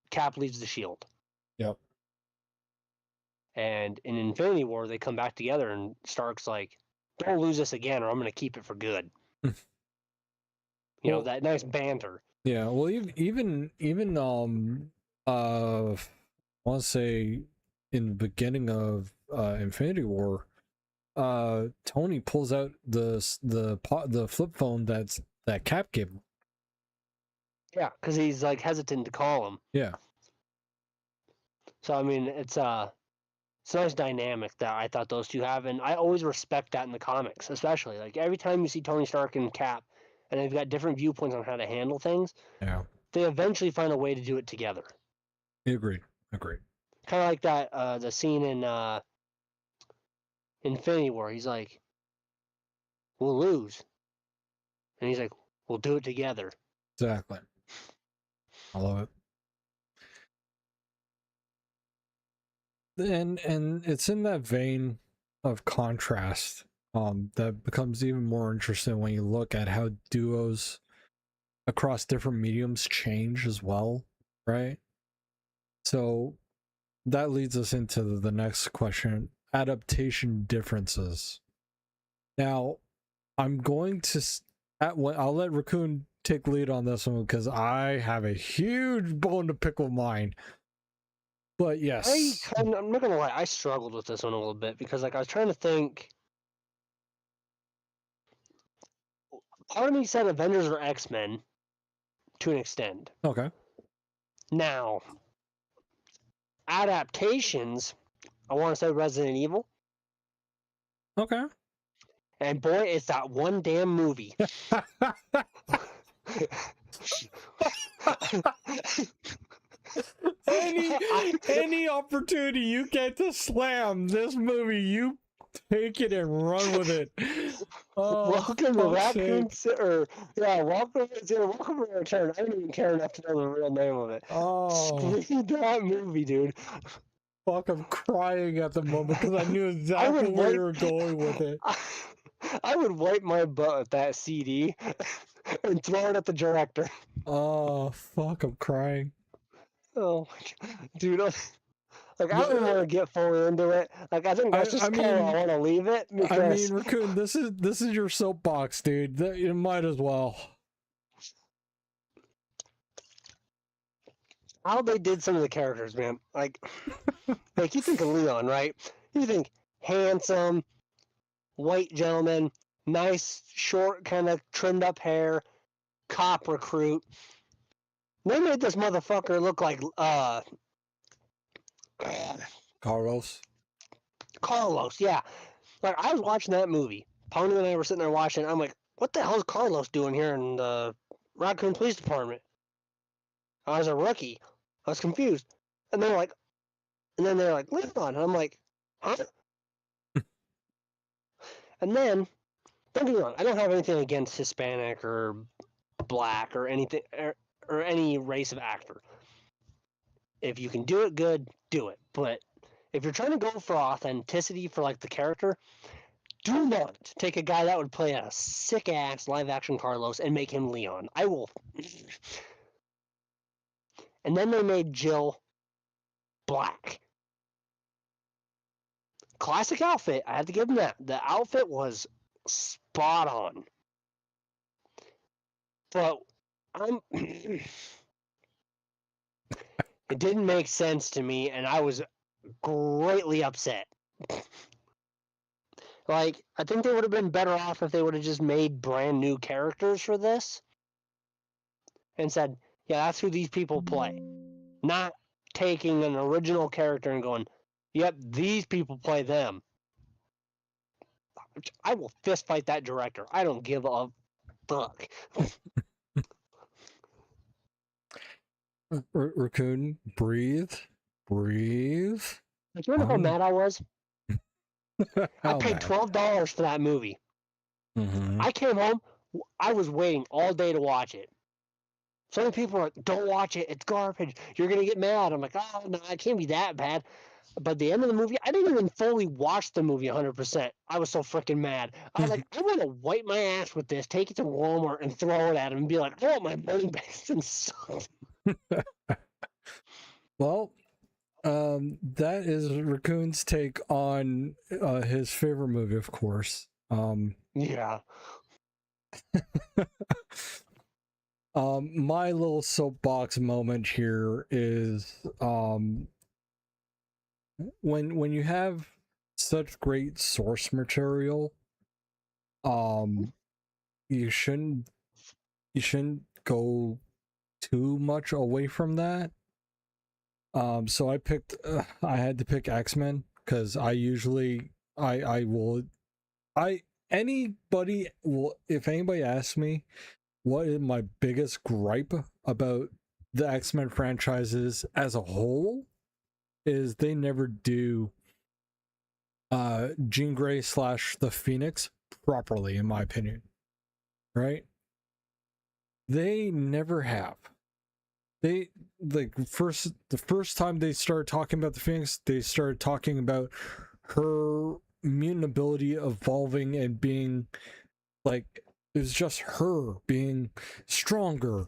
Cap leaves the Shield. Yep. And in Infinity War, they come back together, and Stark's like, "Don't lose this again, or I'm going to keep it for good." That nice banter. Yeah. Well, even I want to say in the beginning of Infinity War, Tony pulls out the flip phone that Cap gave him. Yeah, because he's like hesitant to call him. Yeah. So I mean, it's a nice dynamic that I thought those two have, and I always respect that in the comics, especially like every time you see Tony Stark and Cap, and they've got different viewpoints on how to handle things. Yeah. They eventually find a way to do it together. Agreed. Kind of like that the scene in Infinity War. He's like, "We'll lose," and he's like, "We'll do it together." Exactly. I love it. And it's in that vein of contrast that becomes even more interesting when you look at how duos across different mediums change as well, right? So that leads us into the next question: adaptation differences. Now, I'm going to I'll let Raccoon take lead on this one because I have a huge bone to pick with mine. But yes, I'm not gonna lie, I struggled with this one a little bit because like I was trying to think. Part of me said Avengers or X-Men to an extent. Okay. Now, adaptations, I want to say Resident Evil. Okay. And boy, it's that one damn movie. any opportunity you get to slam this movie, you take it and run with it. Oh, welcome to Raccoon, welcome to Return. I don't even care enough to know the real name of it. Oh, screw that movie, dude. Fuck, I'm crying at the moment because I knew exactly where you were going with it. I would wipe my butt at that CD and throw it at the director. Oh, fuck, I'm crying. Oh my god, dude! Like I don't want to get fully into it. Like I think that's just kind of I want to leave it because. I mean, Raccoon, this is your soapbox, dude. You might as well. How they did some of the characters, man. Like you think of Leon, right? You think handsome, white gentleman, nice, short, kind of trimmed up hair, cop recruit. They made this motherfucker look like Carlos. Carlos. Yeah, like I was watching that movie. Pony and I were sitting there watching. I'm like, what the hell is Carlos doing here in the Raccoon Police Department? I was a rookie. I was confused, and they're like, Leon. And I'm like, huh? And then, don't get me wrong, I don't have anything against Hispanic or black or anything or any race of actor. If you can do it good, do it. But if you're trying to go for authenticity for like the character, do not take a guy that would play a sick ass live action Carlos and make him Leon. I will. And then they made Jill black. Classic outfit. I had to give them that. The outfit was spot on. But it didn't make sense to me, and I was greatly upset. Like, I think they would have been better off if they would have just made brand new characters for this and said, yeah, that's who these people play. Not taking an original character and going, yep, these people play them. I will fist fight that director. I don't give a fuck. Raccoon, breathe. Like, you know how mad I was? I paid $12 for that movie. Mm-hmm. I came home. I was waiting all day to watch it. Some people are like, don't watch it. It's garbage. You're going to get mad. I'm like, oh, no, it can't be that bad. But at the end of the movie, I didn't even fully watch the movie 100%. I was so freaking mad. I was like, I want to wipe my ass with this, take it to Walmart and throw it at him and be like, I want my money back and stuff. Well, that is Raccoon's take on his favorite movie, of course. Yeah. My little soapbox moment here is when you have such great source material, you shouldn't go too much away from that. So I had to pick X-Men because anybody will, if anybody asks me what is my biggest gripe about the X-Men franchises as a whole, is they never do Jean Grey / the Phoenix properly, in my opinion. Right? They never have. The first time they started talking about the Phoenix, they started talking about her mutant ability evolving and being like, it was just her being stronger,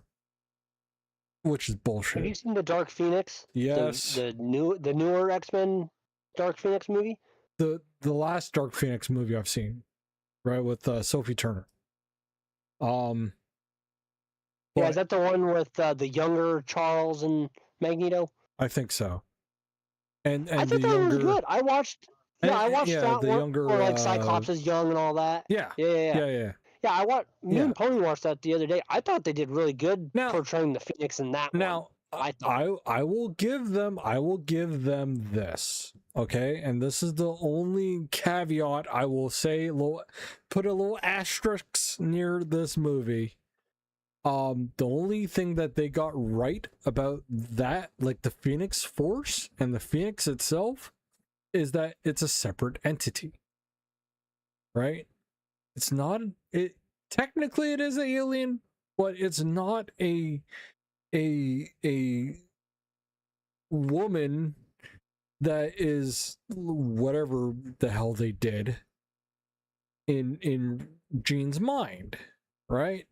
which is bullshit. Have you seen the Dark Phoenix? Yes. The newer X-Men Dark Phoenix movie? The last Dark Phoenix movie I've seen, right, with Sophie Turner. Yeah, is that the one with the younger Charles and Magneto? I think so. And I thought the that younger, was good. I watched that the one younger, where like Cyclops is young and all that. Yeah. Yeah, I watched. Me and Pony watched that the other day. I thought they did really good portraying the Phoenix in that one. I will give them this, okay? And this is the only caveat I will say, put a little asterisk near this movie. The only thing that they got right about that, like the Phoenix Force and the Phoenix itself, is that it's a separate entity. Right? It's not, technically it is an alien, but it's not a woman that is whatever the hell they did in Jean's mind, right?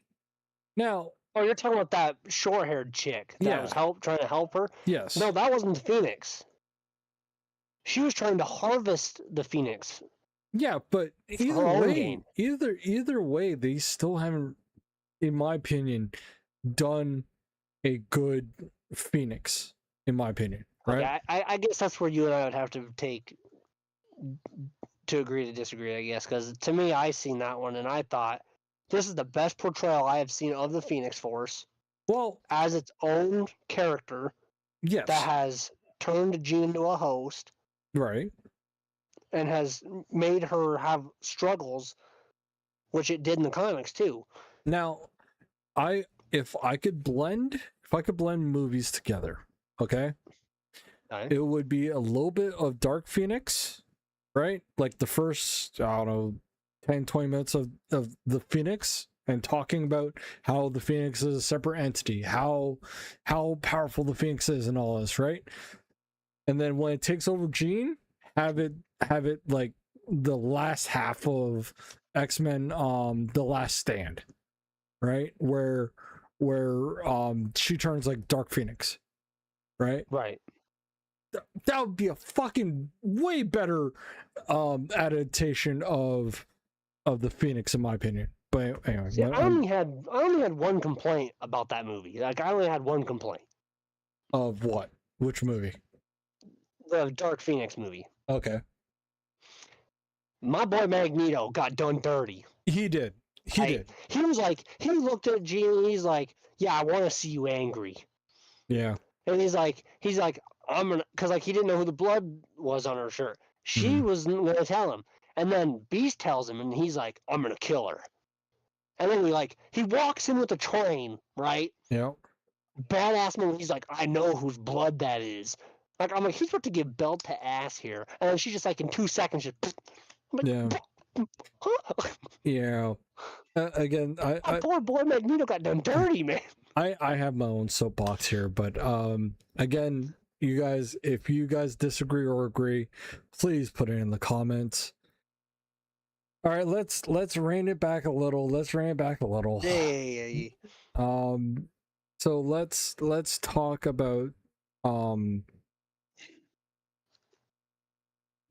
Now, oh, you're talking about that short-haired chick that was trying to help her? Yes. No, that wasn't the Phoenix. She was trying to harvest the Phoenix. Yeah, but either way, they still haven't, in my opinion, done a good Phoenix, in my opinion, right? Okay, I guess that's where you and I would have to to agree to disagree, I guess, because to me, I seen that one and I thought this is the best portrayal I have seen of the Phoenix Force Well, as its own character that yes, has turned Jean into a host right. and has made her have struggles, which it did in the comics too. Now, if I could blend movies together, okay, Okay. it would be a little bit of Dark Phoenix, right? Like the first, I don't know, 10, 20 minutes of the Phoenix and talking about how the Phoenix is a separate entity, how powerful the Phoenix is and all this, right? And then when it takes over Jean, have it like the last half of X-Men The Last Stand, right? Where she turns like Dark Phoenix, right? Right. That would be a fucking way better adaptation of the Phoenix, in my opinion. But anyway, See, I only had one complaint about that movie. Like I only had one complaint. of what? Which movie? The Dark Phoenix movie. Okay, My boy Magneto got done dirty. he did. He Right? did. He was like, he looked at Jean and he's like, yeah, I want to see you angry. Yeah. And he's like, I'm gonna, cause like he didn't know who the blood was on her shirt. She Mhm. was gonna tell him, and then Beast tells him, and he's like, I'm gonna kill her. And then he walks in with a train, right? Yeah. Badass man. He's like, I know whose blood that is. Like I'm like, he's about to give belt to ass here, and then she just like in 2 seconds just. Yeah. Yeah. Again, My poor boy Magneto got done dirty, man. I have my own soapbox here, but again, you guys, if you guys disagree or agree, please put it in the comments. All right, let's rein it back a little. Yeah. So let's talk about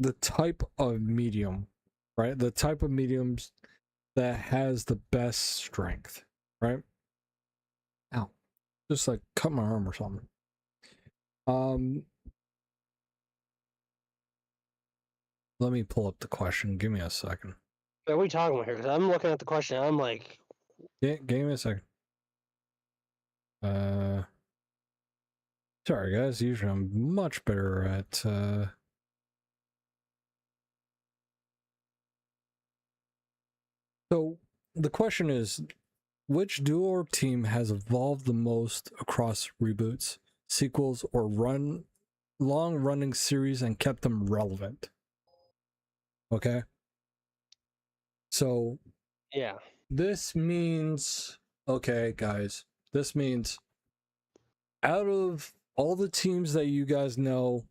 the type of medium, right? The type of mediums that has the best strength, right? Ow. Just like cut my arm or something. Let me pull up the question. Give me a second. What are we talking about here? Because I'm looking at the question. And I'm like, Yeah, give me a second. Sorry guys. Usually I'm much better at So the question is, which duo or team has evolved the most across reboots, sequels, or long-running series and kept them relevant? Okay. So yeah. this means, okay, guys, this means out of all the teams that you guys know,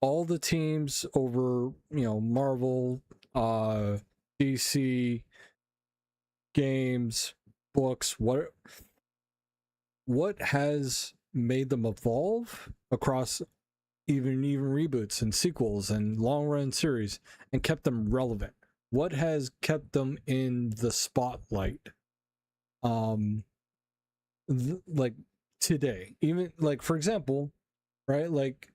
all the teams over, Marvel, DC, games, books, what has made them evolve across even reboots and sequels and long run series and kept them relevant? What has kept them in the spotlight like today? Even like, for example, right, like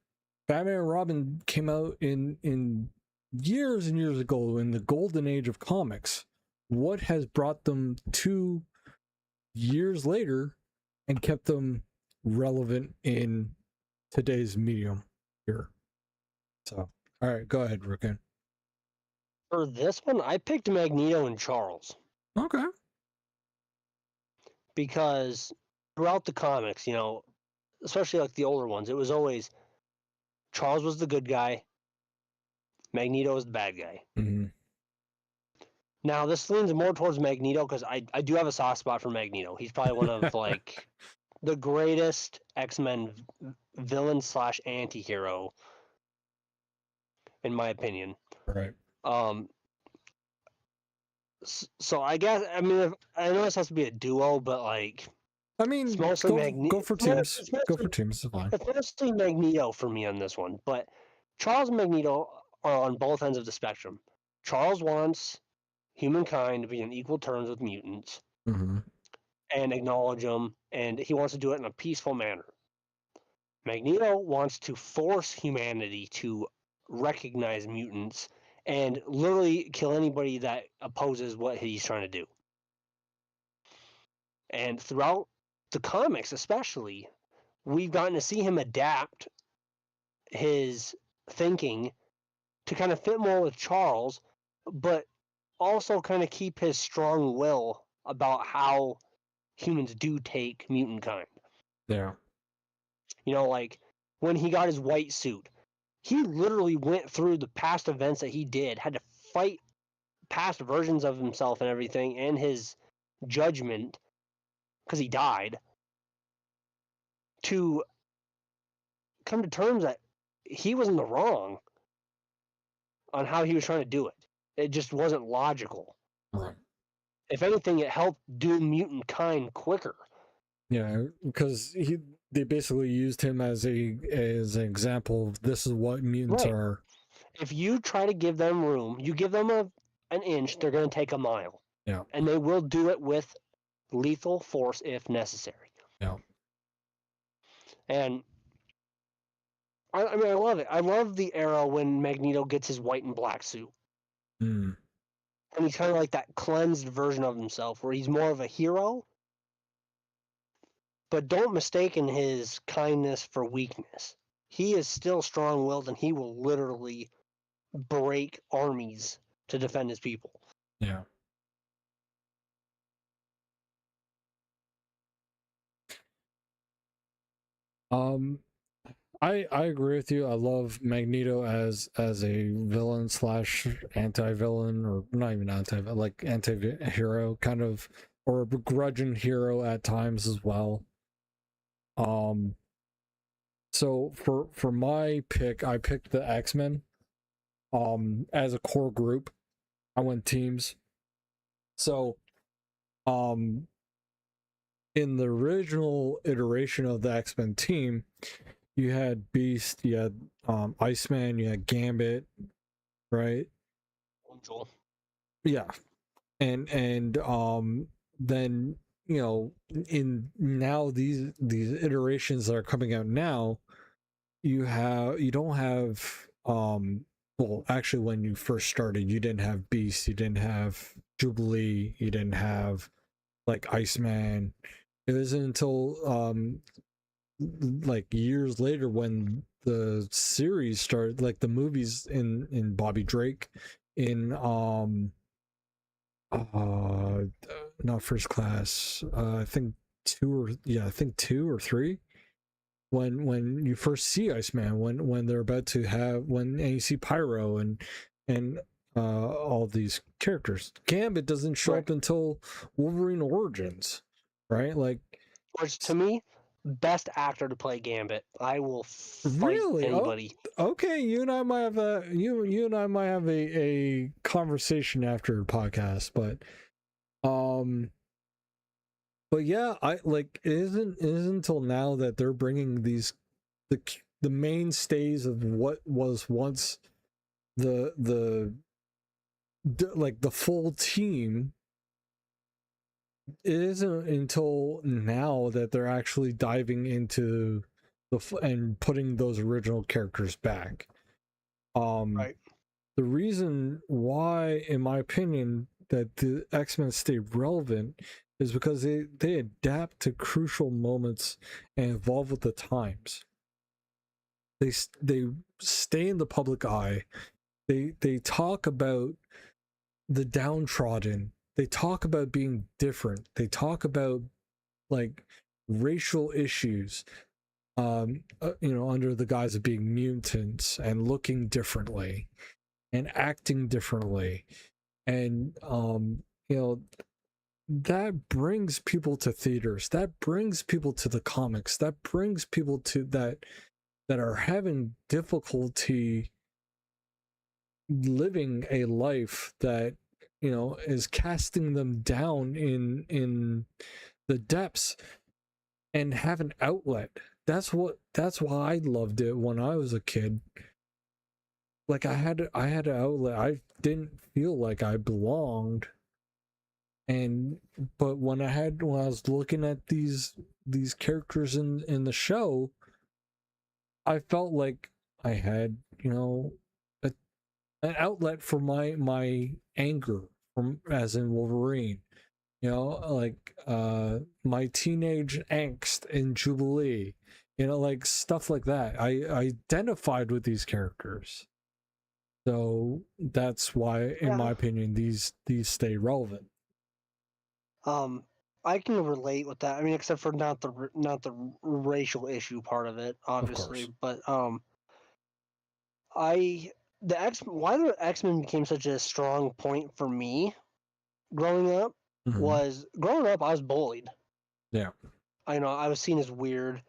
Batman and Robin came out in years and years ago in the golden age of comics. What has brought them 2 years later and kept them relevant in today's medium here? So, all right, go ahead, Raccoon. For this one, I picked Magneto and Charles Okay. because throughout the comics, especially like the older ones, it was always Charles was the good guy, Magneto was the bad guy. Mm-hmm. Now this leans more towards Magneto because I do have a soft spot for Magneto. He's probably one of like the greatest X-Men villain / anti-hero, in my opinion. Right. So I guess I know this has to be a duo, but like I mean, it's mostly go for teams. Go for teams. It's fine. It's mostly Magneto for me on this one, but Charles and Magneto are on both ends of the spectrum. Charles wants humankind to be on equal terms with mutants Mm-hmm. and acknowledge them, and he wants to do it in a peaceful manner. Magneto wants to force humanity to recognize mutants and literally kill anybody that opposes what he's trying to do. And throughout the comics, especially, we've gotten to see him adapt his thinking to kind of fit more with Charles, but also kind of keep his strong will about how humans do take mutant kind. Yeah. You know, like when he got his white suit, he literally went through the past events that he did, had to fight past versions of himself and everything, and his judgment, because he died, to come to terms that he was in the wrong on how he was trying to do it. It just wasn't logical. Right. If anything, it helped do mutant kind quicker. Yeah, because they basically used him as an example of this is what mutants Right. are. If you try to give them room, you give them an inch, they're going to take a mile. Yeah. And they will do it with lethal force if necessary. Yeah. And I mean, I love it. I love the era when Magneto gets his white and black suit. Mm. And he's kind of like that cleansed version of himself where he's more of a hero. But don't mistake his kindness for weakness. He is still strong-willed, and he will literally break armies to defend his people. Yeah. I agree with you. I love Magneto as a villain slash anti-villain, or not even like anti-hero kind of, or a begrudging hero at times as well. So for my pick, I picked the X-Men. As a core group, I went teams. So, in the original iteration of the X-Men team, you had Beast, you had Iceman, you had Gambit, right? Angel. Yeah. And then, you know, in now these iterations that are coming out now, you don't have well, actually when you first started, you didn't have Beast, you didn't have Jubilee, you didn't have like Iceman. It wasn't until like years later when the series started, like the movies in Bobby Drake, in not First Class, I think two or three, when you first see Iceman, when they're about to have, and you see Pyro and all these characters. Gambit doesn't show up until Wolverine Origins, right? Like, which to me, best actor to play Gambit. I will fight anybody. Okay, you and I might have a conversation after the podcast, but yeah, I like it isn't until now that they're bringing the mainstays of what was once the like the full team. It isn't until now that they're actually diving into and putting those original characters back. Right. The reason why, in my opinion, that the X-Men stay relevant is because they adapt to crucial moments and evolve with the times. They stay in the public eye. They talk about the downtrodden. They talk about being different. They talk about like racial issues, under the guise of being mutants and looking differently and acting differently. And, that brings people to theaters. That brings people to the comics. That brings people to that are having difficulty living a life that, is casting them down in the depths, and have an outlet. That's why I loved it when I was a kid. Like I had an outlet. I didn't feel like I belonged. But when I was looking at these characters in the show, I felt like I had, an outlet for my anger, from as in Wolverine. You know, like my teenage angst in Jubilee. You know, like stuff like that. I identified with these characters. So that's why, in Yeah. my opinion, these stay relevant. I can relate with that. I mean, except for not the racial issue part of it, obviously. course. But why the X-Men became such a strong point for me growing up Mhm. was growing up I was bullied. Yeah. I was seen as weird,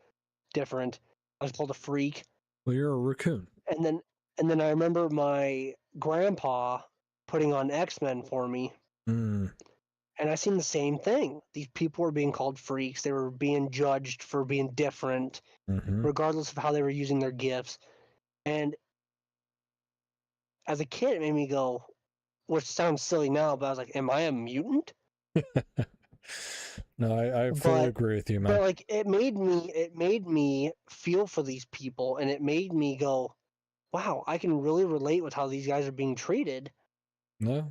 different. I was called a freak, Well, you're a raccoon. and then I remember my grandpa putting on X-Men for me. Mm. And I seen the same thing. These people were being called freaks. They were being judged for being different, Mm-hmm. regardless of how they were using their gifts. And as a kid, it made me go, which sounds silly now, but I was like, "Am I a mutant?" No, I fully But agree with you, but man. like it made me feel for these people, and it made me go, "Wow, I can really relate with how these guys are being treated No.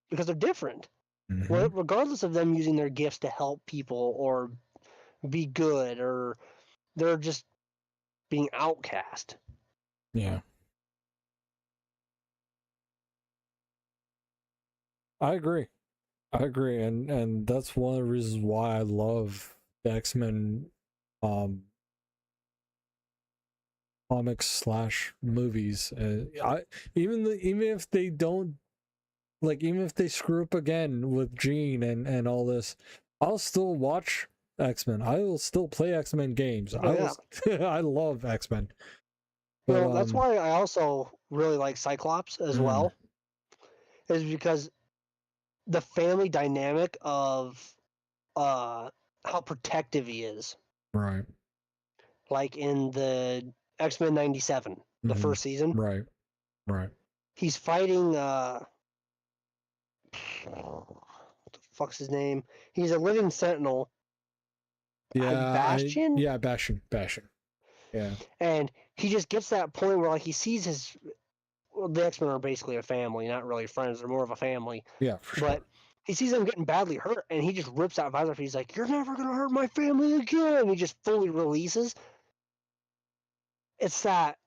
because they're different." Mm-hmm. Well, regardless of them using their gifts to help people or be good, or they're just being outcast. Yeah. I agree. I agree, and that's one of the reasons why I love the X-Men um comics slash movies. Even if they don't, like, even if they screw up again with Jean and all this, I'll still watch X-Men. I will still play X-Men games. Oh yeah, I love X-Men. But that's why I also really like Cyclops as mm, well, is because the family dynamic of uh how protective he is. right. Like in the X-Men 97, the Hmm. first season, Right. Right. he's fighting what the fuck's his name? He's a living sentinel, Bastion, Yeah, Bastion. Yeah. and he just gets that point where like he sees his the X-Men are basically a family, not really friends. They're more of a family. Yeah, for But sure. he sees them getting badly hurt, and he just rips out visor. He's like, "You're never gonna hurt my family again!" And he just fully releases. It's that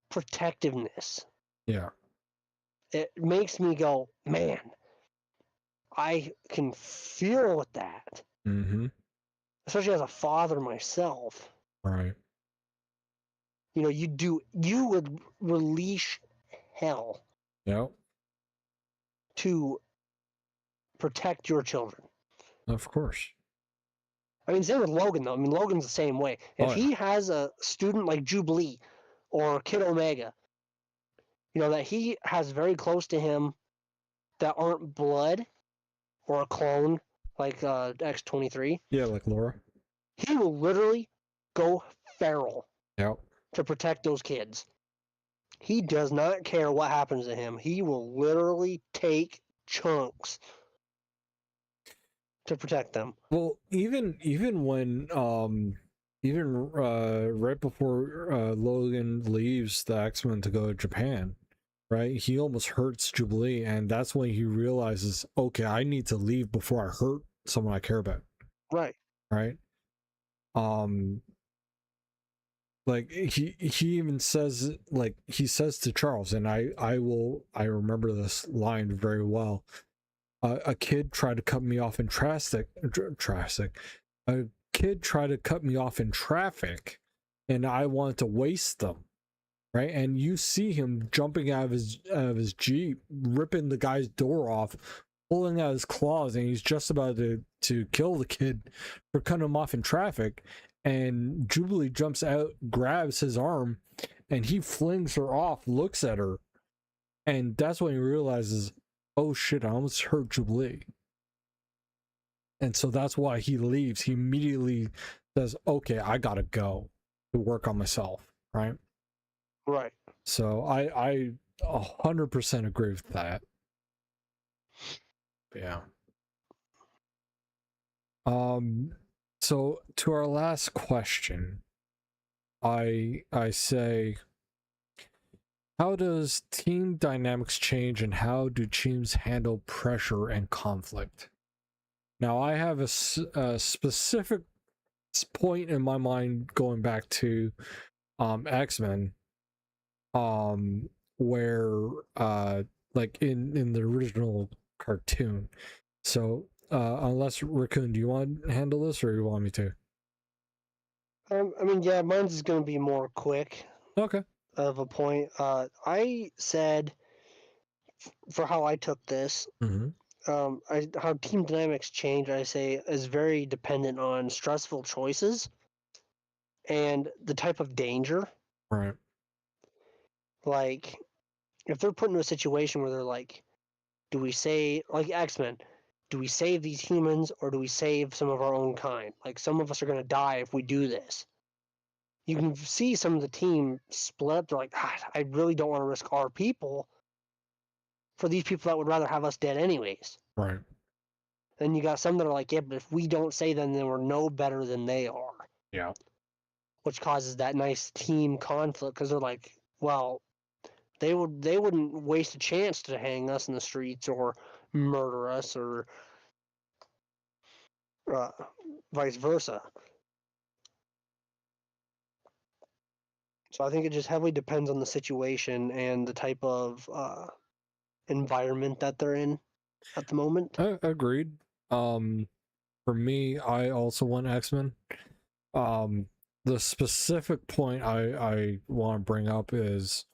protectiveness. Yeah. It makes me go, man, I can feel with that, Mm-hmm. especially as a father myself. Right. You would release hell Yep. to protect your children. Of course. I mean, same with Logan, though. I mean, Logan's the same way. If Oh yeah. he has a student like Jubilee or Kid Omega, that he has very close to him that aren't blood or a clone like X-23, Yeah, like Laura. he will literally go feral Yep. to protect those kids. He does not care what happens to him. He will literally take chunks to protect them. Well, even when even right before Logan leaves the X-Men to go to Japan, right? He almost hurts Jubilee, and that's when he realizes, okay, I need to leave before I hurt someone I care about, Right. right? Um, like he even says, like he says to Charles, and I remember this line very well. A kid tried to cut me off in traffic. A kid tried to cut me off in traffic, and I wanted to waste them, right? And you see him jumping out of his Jeep, ripping the guy's door off, pulling out his claws, and he's just about to kill the kid for cutting him off in traffic. And Jubilee jumps out, grabs his arm, and he flings her off, looks at her, and that's when he realizes, oh shit, I almost hurt Jubilee. And so that's why he leaves. He immediately says, okay, I gotta go to work on myself, right? Right. So I 100% agree with that. Yeah. So to our last question, I say, How does team dynamics change, and how do teams handle pressure and conflict? Now, I have a specific point in my mind going back to X-Men, where like in the original cartoon. So unless Raccoon, do you want to handle this, or you want me to? I mean, yeah, mine's is going to be more quick Okay. of a point. I said for how I took this, Mm-hmm. how team dynamics change, I say, is very dependent on stressful choices and the type of danger. Right. Like, if they're put into a situation where they're like, do we say, like X-Men, do we save these humans or do we save some of our own kind? Like, some of us are going to die if we do this. You can see some of the team split up. They're like, I really don't want to risk our people for these people that would rather have us dead anyways. Right. Then you got some that are like, yeah, but if we don't save them, then we're no better than they are. Yeah. Which causes that nice team conflict because they're like, well, they wouldn't waste a chance to hang us in the streets or murder us or uh, vice versa. So I think it just heavily depends on the situation and the type of environment that they're in at the moment. Agreed. For me, I also want X-Men. The specific point I want to bring up is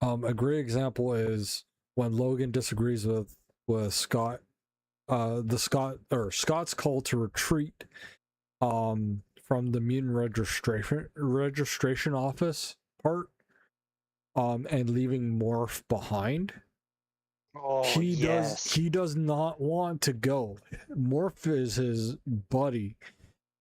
a great example is when Logan disagrees with Scott, Scott's call to retreat from the mutant registration office part, and leaving Morph behind. Oh, He does not want to go. Morph is his buddy,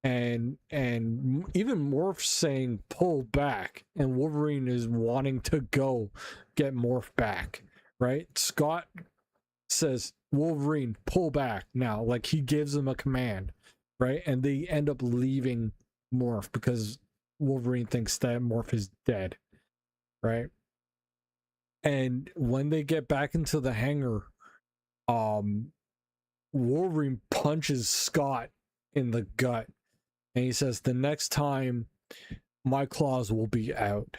and even Morph saying pull back, and Wolverine is wanting to go get Morph back, right? Scott says, Wolverine, pull back now. Like, he gives him a command, right? And they end up leaving Morph because Wolverine thinks that Morph is dead, right? And when they get back into the hangar, Wolverine punches Scott in the gut, and he says, the next time my claws will be out,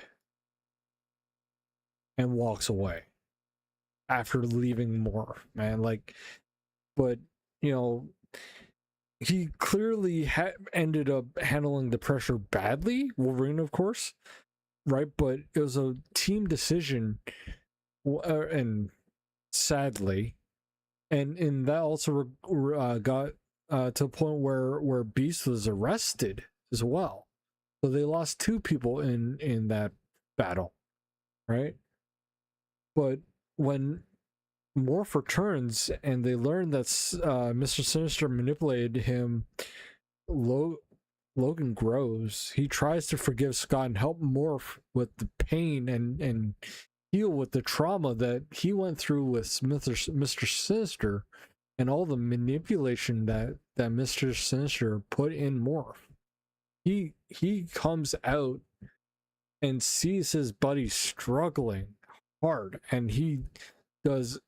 and walks away after leaving Morph, man. Like, but you know, he clearly ended up handling the pressure badly, Wolverine, of course, right? But it was a team decision, and sadly, and that also got to a point where Beast was arrested as well. So they lost 2 people in that battle, right? But when Morph returns and they learn that Mr. Sinister manipulated him, Logan grows. He tries to forgive Scott and help Morph with the pain and heal with the trauma that he went through with Mr. Sinister and all the manipulation that Mr. Sinister put in Morph. He comes out and sees his buddy struggling hard, and he does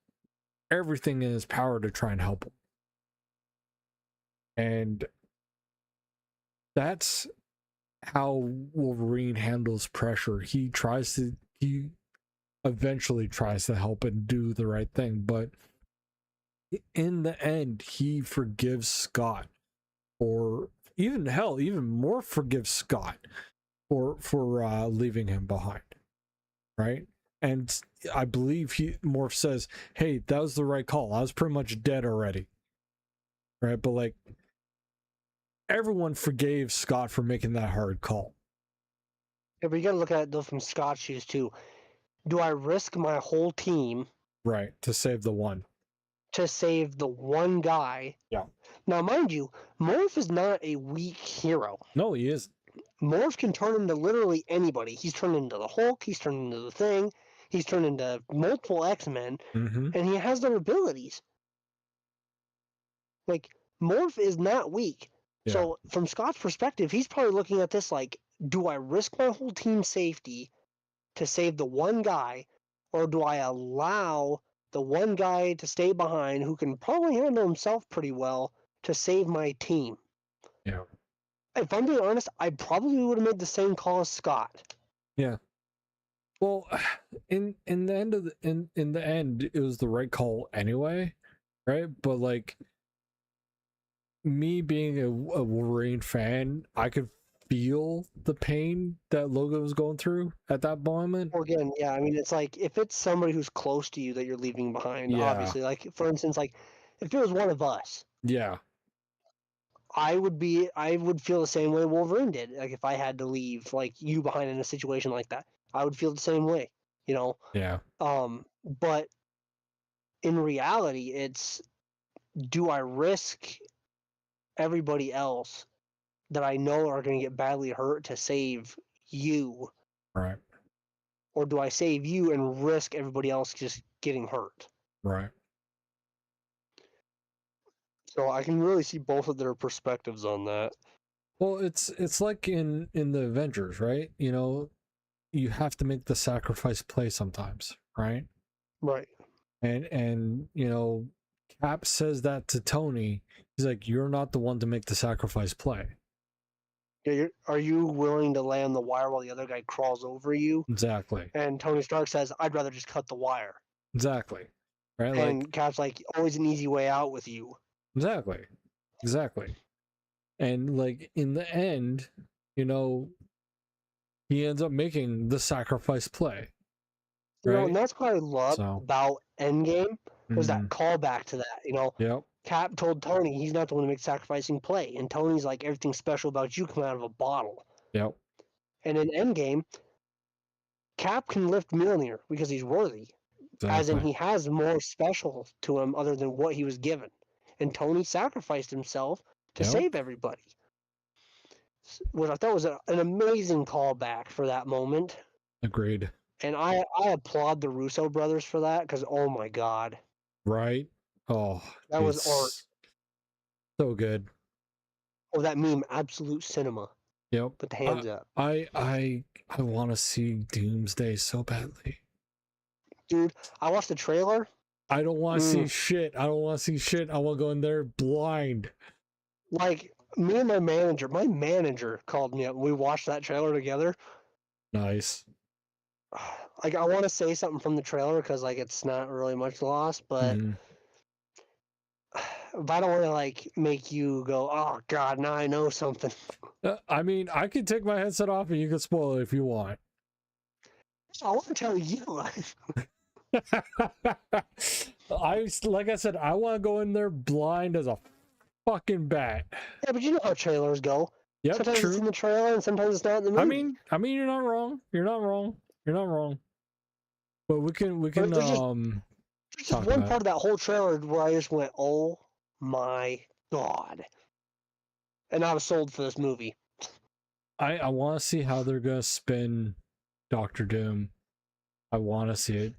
everything in his power to try and help him. And that's how Wolverine handles pressure. He eventually tries to help and do the right thing, but in the end, he forgives Scott, or even more forgives Scott for leaving him behind, right? And I believe Morph says, hey, that was the right call. I was pretty much dead already, right? But like, everyone forgave Scott for making that hard call. Yeah, but you gotta look at it though from Scott's shoes too. Do I risk my whole team, right, to save the one, to save the one guy? Yeah. Now, mind you, Morph is not a weak hero. No, he is. Morph can turn into literally anybody. He's turned into the Hulk. He's turned into the Thing. He's turned into multiple X-Men, and he has their abilities. Like, Morph is not weak. Yeah. So, from Scott's perspective, he's probably looking at this like, do I risk my whole team's safety to save the one guy, or do I allow the one guy to stay behind who can probably handle himself pretty well to save my team? Yeah. If I'm being honest, I probably would have made the same call as Scott. Yeah. Well, in the end of in the end, it was the right call anyway, right? But like me being a Wolverine fan, I could feel the pain that Logan was going through at that moment. Well, again, yeah, I mean, it's like if it's somebody who's close to you that you're leaving behind, Yeah. obviously, like for instance, like if it was one of us, Yeah. I would feel the same way Wolverine did. Like if I had to leave like you behind in a situation like that, I would feel the same way, you know. Yeah. But in reality, it's, do I risk everybody else that I know are going to get badly hurt to save you, Right. or do I save you and risk everybody else just getting hurt? Right. So I can really see both of their perspectives on that. Well, it's like in the Avengers, right? You know, you have to make the sacrifice play sometimes, right? Right. And you know, Cap says that to Tony. He's like, "You're not the one to make the sacrifice play." Yeah, are you willing to lay on the wire while the other guy crawls over you? Exactly. And Tony Stark says, I'd rather just cut the wire. Exactly. Right? And Like, Cap's like, always an easy way out with you. exactly. Exactly. And like in the end, you know, he ends up making the sacrifice play. You know, Right? and that's what I love about Endgame, was that callback to that. You know, Yep. Cap told Tony he's not the one to make sacrificing play. And Tony's like, everything special about you coming out of a bottle. Yep. And in Endgame, Cap can lift Mjolnir because he's worthy. As in, Exactly. he has more special to him other than what he was given. And Tony sacrificed himself to Yep. save everybody. Which I thought was an amazing callback for that moment. Agreed. And I applaud the Russo brothers for that, because oh my god. Right? Oh, That was art. So good. Oh, that meme, absolute cinema. Yep. Put the hands up. I want to see Doomsday so badly. Dude, I watched the trailer. I don't want to see shit. I don't want to see shit. I want to go in there blind. Like, me and my manager called me up and we watched that trailer together. Nice. Like, I want to say something from the trailer because, like, it's not really much loss, but if I don't want to, like, make you go, oh, God, now I know something. I mean, I can take my headset off and you can spoil it if you want. I want to tell you. Like I said, I want to go in there blind as a fucking bat. Yeah, but you know how trailers go. Yep, sometimes true. it's in the trailer and sometimes it's not in the movie. I mean, you're not wrong. You're not wrong. You're not wrong. But we can there's just one part of that whole trailer where I just went, oh my god. And I was sold for this movie. I want to see how they're gonna spin Doctor Doom. I want to see it,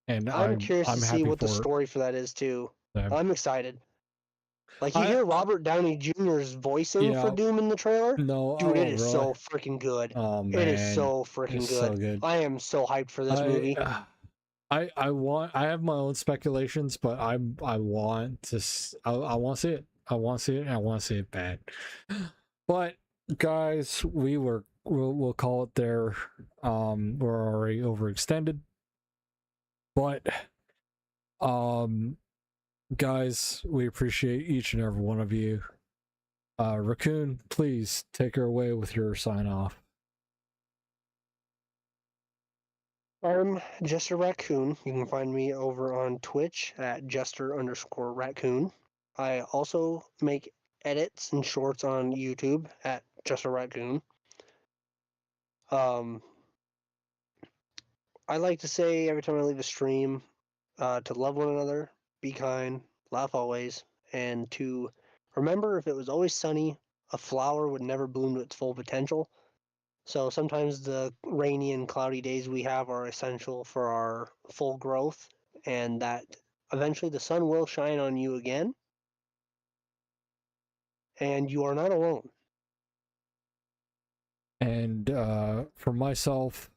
and I'm curious to see what the for it. story for that is too. Yeah. I'm excited. Like, you hear Robert Downey Jr.'s voicing for Doom in the trailer? No, dude, it is so freaking good. Oh man, it is so freaking good. So good. I am so hyped for this movie. I have my own speculations, but I want to see it. I want to see it. And I want to see it bad. But guys, we'll call it there. We're already overextended. But guys, we appreciate each and every one of you. Raccoon, please take her away with your sign off. I'm Jester Raccoon. You can find me over on Twitch at Jester_Raccoon. I also make edits and shorts on YouTube at Jester Raccoon. I like to say every time I leave a stream to love one another, be kind, laugh always, and to remember, if it was always sunny, a flower would never bloom to its full potential. So sometimes the rainy and cloudy days we have are essential for our full growth, and that eventually the sun will shine on you again, and you are not alone. And for myself,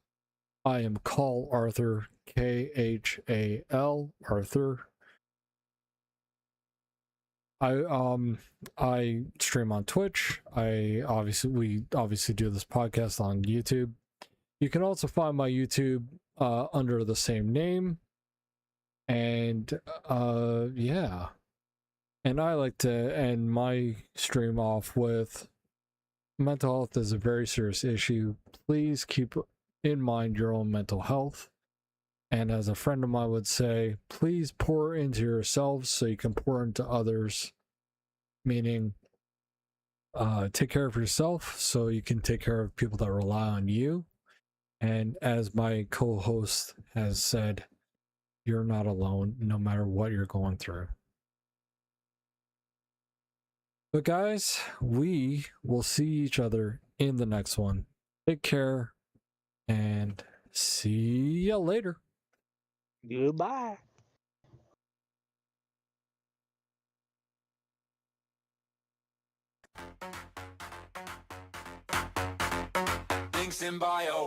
I am Khal Arthur, Khal Arthur. I stream on Twitch. We obviously do this podcast on YouTube. You can also find my YouTube under the same name. And yeah. And I like to end my stream off with mental health is a very serious issue. Please keep in mind your own mental health. And as a friend of mine would say, please pour into yourselves so you can pour into others. Meaning, take care of yourself so you can take care of people that rely on you. And as my co-host has said, you're not alone no matter what you're going through. But guys, we will see each other in the next one. Take care and see ya later. Goodbye. Links in bio.